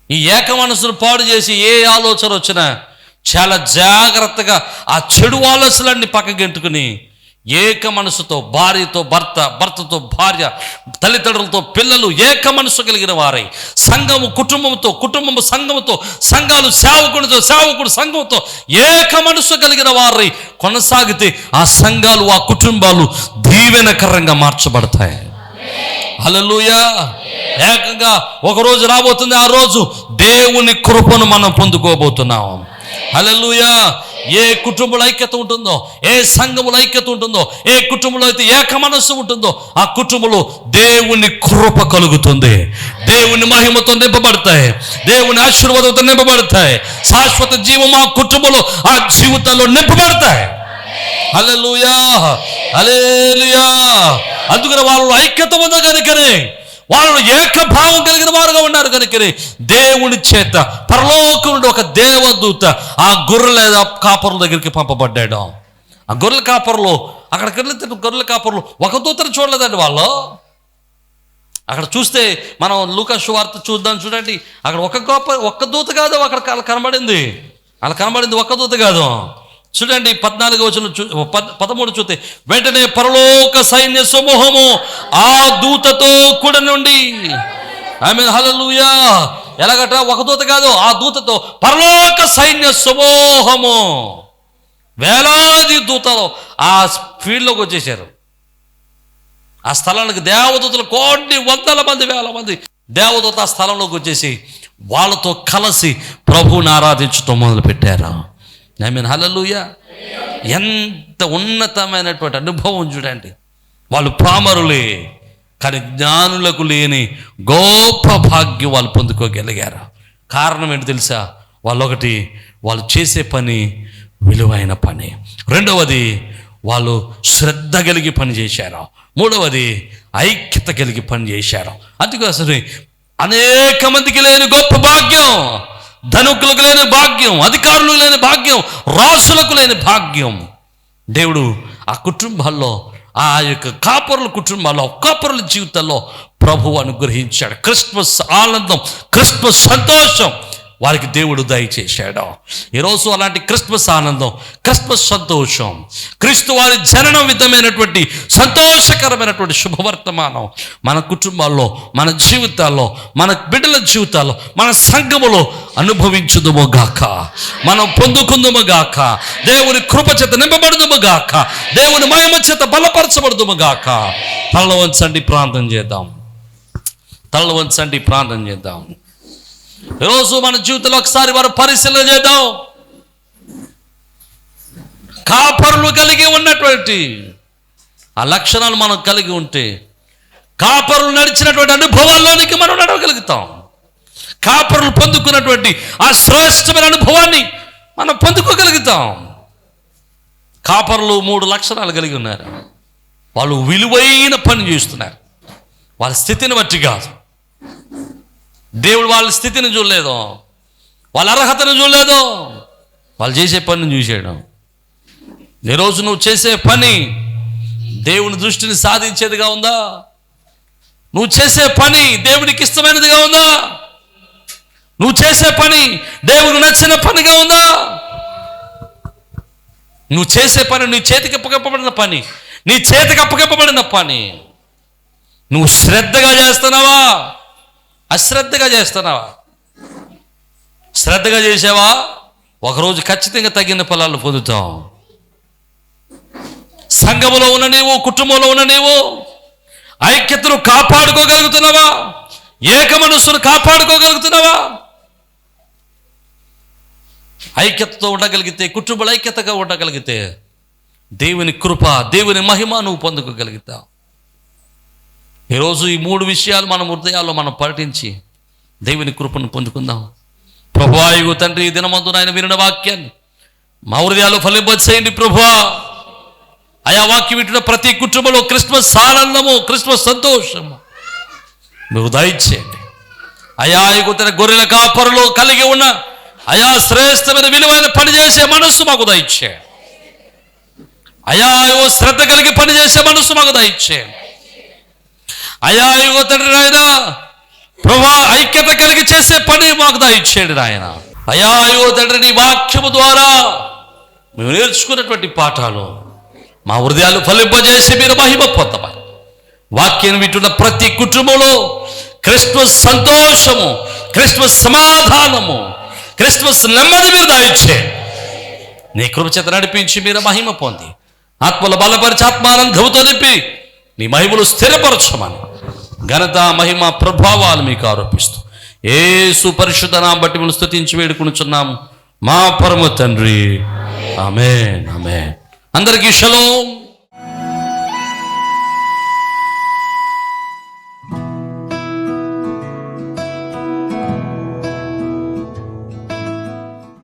ఈ ఏక మనస్సును పాడు చేసి ఏ ఆలోచన వచ్చినా చాలా జాగ్రత్తగా ఆ చెడు ఆలోచనలన్నీ పక్కగెంటుకుని ఏక మనసుతో, భార్యతో భర్త, భర్తతో భార్య, తల్లిదండ్రులతో పిల్లలు ఏక మనసు కలిగిన వారై, సంఘము కుటుంబంతో, కుటుంబము సంఘముతో, సంఘాలు సేవకుడితో, సేవకుడు సంఘంతో ఏక మనసు కలిగిన వారై కొనసాగితే ఆ సంఘాలు, ఆ కుటుంబాలు దీవెనకరంగా మార్చబడతాయి. హల్లెలూయా. ఏకంగా ఒక రోజు రాబోతుంది, ఆ రోజు దేవుని కృపను మనం పొందుకోబోతున్నాం. హల్లెలూయా. ఏ కుటుంబంలో ఐక్యత ఉంటుందో, ఏ సంఘములో ఐక్యత ఉంటుందో, ఏ కుటుంబంలో అయితే ఏక మనస్సు ఉంటుందో ఆ కుటుంబంలో దేవుని కృప కలుగుతుంది. దేవుని మహిమతో నింపబడతాయి, దేవుని ఆశీర్వాదంతో నింపబడతాయి. శాశ్వత జీవం ఆ కుటుంబంలో, ఆ జీవితంలో నింపబడతాయి. హల్లెలూయా, హల్లెలూయా. అందుకని వాళ్ళు ఐక్యత ఉందో కనుకనే, వాళ్ళు ఏకభావం కలిగిన వారుగా ఉన్నారు కనుకనే దేవుని చేత పరలోకం నుండి ఒక దేవదూత ఆ గొర్రెల కాపరుల దగ్గరికి పంపబడ్డాడు. ఆ గొర్రెల కాపరులు అక్కడికి వెళ్ళి గొర్రెల కాపరులు ఒక దూతను చూడలేదండి. వాళ్ళు అక్కడ చూస్తే మనం లూకా సువార్త చూద్దాం, చూడండి. అక్కడ ఒక్క దూత కాదు అక్కడ కనబడింది. అలా కనబడింది ఒక్క దూత కాదు. చూడండి 14వ వచనం 13 చూస్తే, వెంటనే పరలోక సైన్య సమూహము ఆ దూతతో కూడా నుండి, ఆమేన్, హల్లెలూయా. ఎలాగట? ఒక దూత కాదు, ఆ దూతతో పరలోక సైన్య సమూహము, వేలాది దూతలు ఆ ఫీల్డ్లోకి వచ్చేసారు. ఆ స్థలానికి దేవదూతలు కోటి వందల మంది, వేల మంది దేవదూత ఆ స్థలంలోకి వచ్చేసి వాళ్ళతో కలిసి ప్రభువుని ఆరాధించడం మొదలుపెట్టారు. ఆమేన్, హల్లెలూయా. ఎంత ఉన్నతమైనటువంటి అనుభవం చూడండి. వాళ్ళు పామరులే, కానీ జ్ఞానులకు లేని గొప్ప భాగ్యం వాళ్ళు పొందుకోగలిగారు. కారణం ఏంటి తెలుసా? వాళ్ళు చేసే పని విలువైన పని. రెండవది, వాళ్ళు శ్రద్ధ కలిగి పని చేశారు. మూడవది, ఐక్యత కలిగి పని చేశారు. అందుకోసమే అనేక మందికి లేని గొప్ప భాగ్యం, ధనికులకు లేని భాగ్యం, అధికారులకు లేని భాగ్యం, రాసులకు లేని భాగ్యం దేవుడు ఆ కుటుంబాల్లో, ఆ యొక్క కాపరుల కుటుంబాల్లో, కాపరుల జీవితాల్లో ప్రభువు అనుగ్రహించాడు. క్రిస్మస్ ఆనందం, క్రిస్మస్ సంతోషం వారికి దేవుడు దయచేశాడు. ఈరోజు అలాంటి క్రిస్మస్ ఆనందం, క్రిస్మస్ సంతోషం, క్రీస్తు వారి జననం విధమైనటువంటి సంతోషకరమైనటువంటి శుభవర్తమానం మన కుటుంబాల్లో, మన జీవితాల్లో, మన బిడ్డల జీవితాల్లో, మన సంఘములో అనుభవించుదుము గాక, మనం పొందుకుందుము గాక, దేవుని కృప చేత నింపబడుదుము గాక, దేవుని మహిమ చేత బలపరచబడుదుము గాక. తల వంచండి, ప్రార్థన చేద్దాం. తల వంచండి, ప్రార్థన చేద్దాం. ఈరోజు మన జీవితంలో ఒకసారి వారు పరిశీలన చేద్దాం. కాపరులు కలిగి ఉన్నటువంటి ఆ లక్షణాలు మనం కలిగి ఉంటే కాపరులు నడిచినటువంటి అనుభవాల్లోనికి మనం నడవగలుగుతాం. కాపరులు పొందుకున్నటువంటి ఆ శ్రేష్టమైన అనుభవాన్ని మనం పొందుకోగలుగుతాం. కాపరులు 3 లక్షణాలు కలిగి ఉన్నారు. వాళ్ళు విలువైన పని చేస్తున్నారు. వాళ్ళ స్థితిని బట్టి కాదు. దేవుడు వాళ్ళ స్థితిని చూడలేదు, వాళ్ళ అర్హతను చూడలేదు, వాళ్ళు చేసే పనిని చూసాడు. ఈరోజు నువ్వు చేసే పని దేవుని దృష్టిని సాధించేదిగా ఉందా? నువ్వు చేసే పని దేవునికి ఇష్టమైనదిగా ఉందా? నువ్వు చేసే పని దేవునికి నచ్చిన పనిగా ఉందా? నువ్వు చేసే పని నీ చేతికి అప్పగింపబడిన పని, నీ చేతికి అప్పగింపబడిన పని నువ్వు శ్రద్ధగా చేస్తున్నావా, అశ్రద్ధగా చేస్తున్నావా? శ్రద్ధగా చేసావా, ఒకరోజు ఖచ్చితంగా తగిన ఫలాలు పొందుతాం. సంఘములో ఉన్న నీవు, కుటుంబంలో ఉన్న నీవు ఐక్యతను కాపాడుకోగలుగుతున్నావా? ఏక మనస్సును కాపాడుకోగలుగుతున్నావా? ఐక్యతతో ఉండగలిగితే, కుటుంబాల ఐక్యతగా ఉండగలిగితే దేవుని కృప, దేవుని మహిమ నువ్వు పొందుకోగలుగుతావు. ఈరోజు ఈ 3 విషయాలు మన హృదయాల్లో మనం పాటించి దేవుని కృపను పొందుకుందాం. ప్రభువా, ఇగో తండ్రి, ఈ దినమందు నాయన వినిన వాక్యాన్ని మా హృదయాల్లో ఫలింపచేయండి. ప్రభువా, ఆయా వాక్యం వింటున్న ప్రతి కుటుంబంలో క్రిస్మస్ ఆనందము, క్రిస్మస్ సంతోషము నువ్వు దయచేయండి. అయా ఇగో తన గొర్రెల కాపరులు కలిగి ఉన్న అయా శ్రేష్టమైన విలువైన పని చేసే మనస్సు మాకు దయచేయండి. అయా ఇగో శ్రద్ధ కలిగి పని చేసే మనస్సు మాకు దయచేయండి. అయా ఇగో తండ్రి నాయన ప్రభువా, ఐక్యత కలిగి చేసే పని మాకు దయచేయండి నాయన. అయా ఇగో తండ్రి, నీ వాక్యము ద్వారా మేము నేర్చుకున్నటువంటి పాఠాలు మా హృదయాలు ఫలింపజేసి మీరు మహిమ పొందమని, వాక్యం వింటున్న ప్రతి కుటుంబంలో క్రిస్మస్ సంతోషము, క్రిస్మస్ సమాధానము, క్రిస్మస్ నెమ్మది మీరు దాయిచ్చే నీ కృప చేత నడిపించి మీరు మహిమ పొంది, ఆత్మల బలపరిచి ఆత్మానందంతో నింపి నీ మహిమలు స్థిరపరచమని ఘనత మహిమ ప్రభావాలు మీకు ఆరోపిస్తూ యేసు పరిశుద్ధ నామమును బట్టి మనం స్తుతించి వేడుకొనుచున్నాము మా పరమ తండ్రి. ఆమేన్, ఆమేన్. అందరికీ షలోమ్.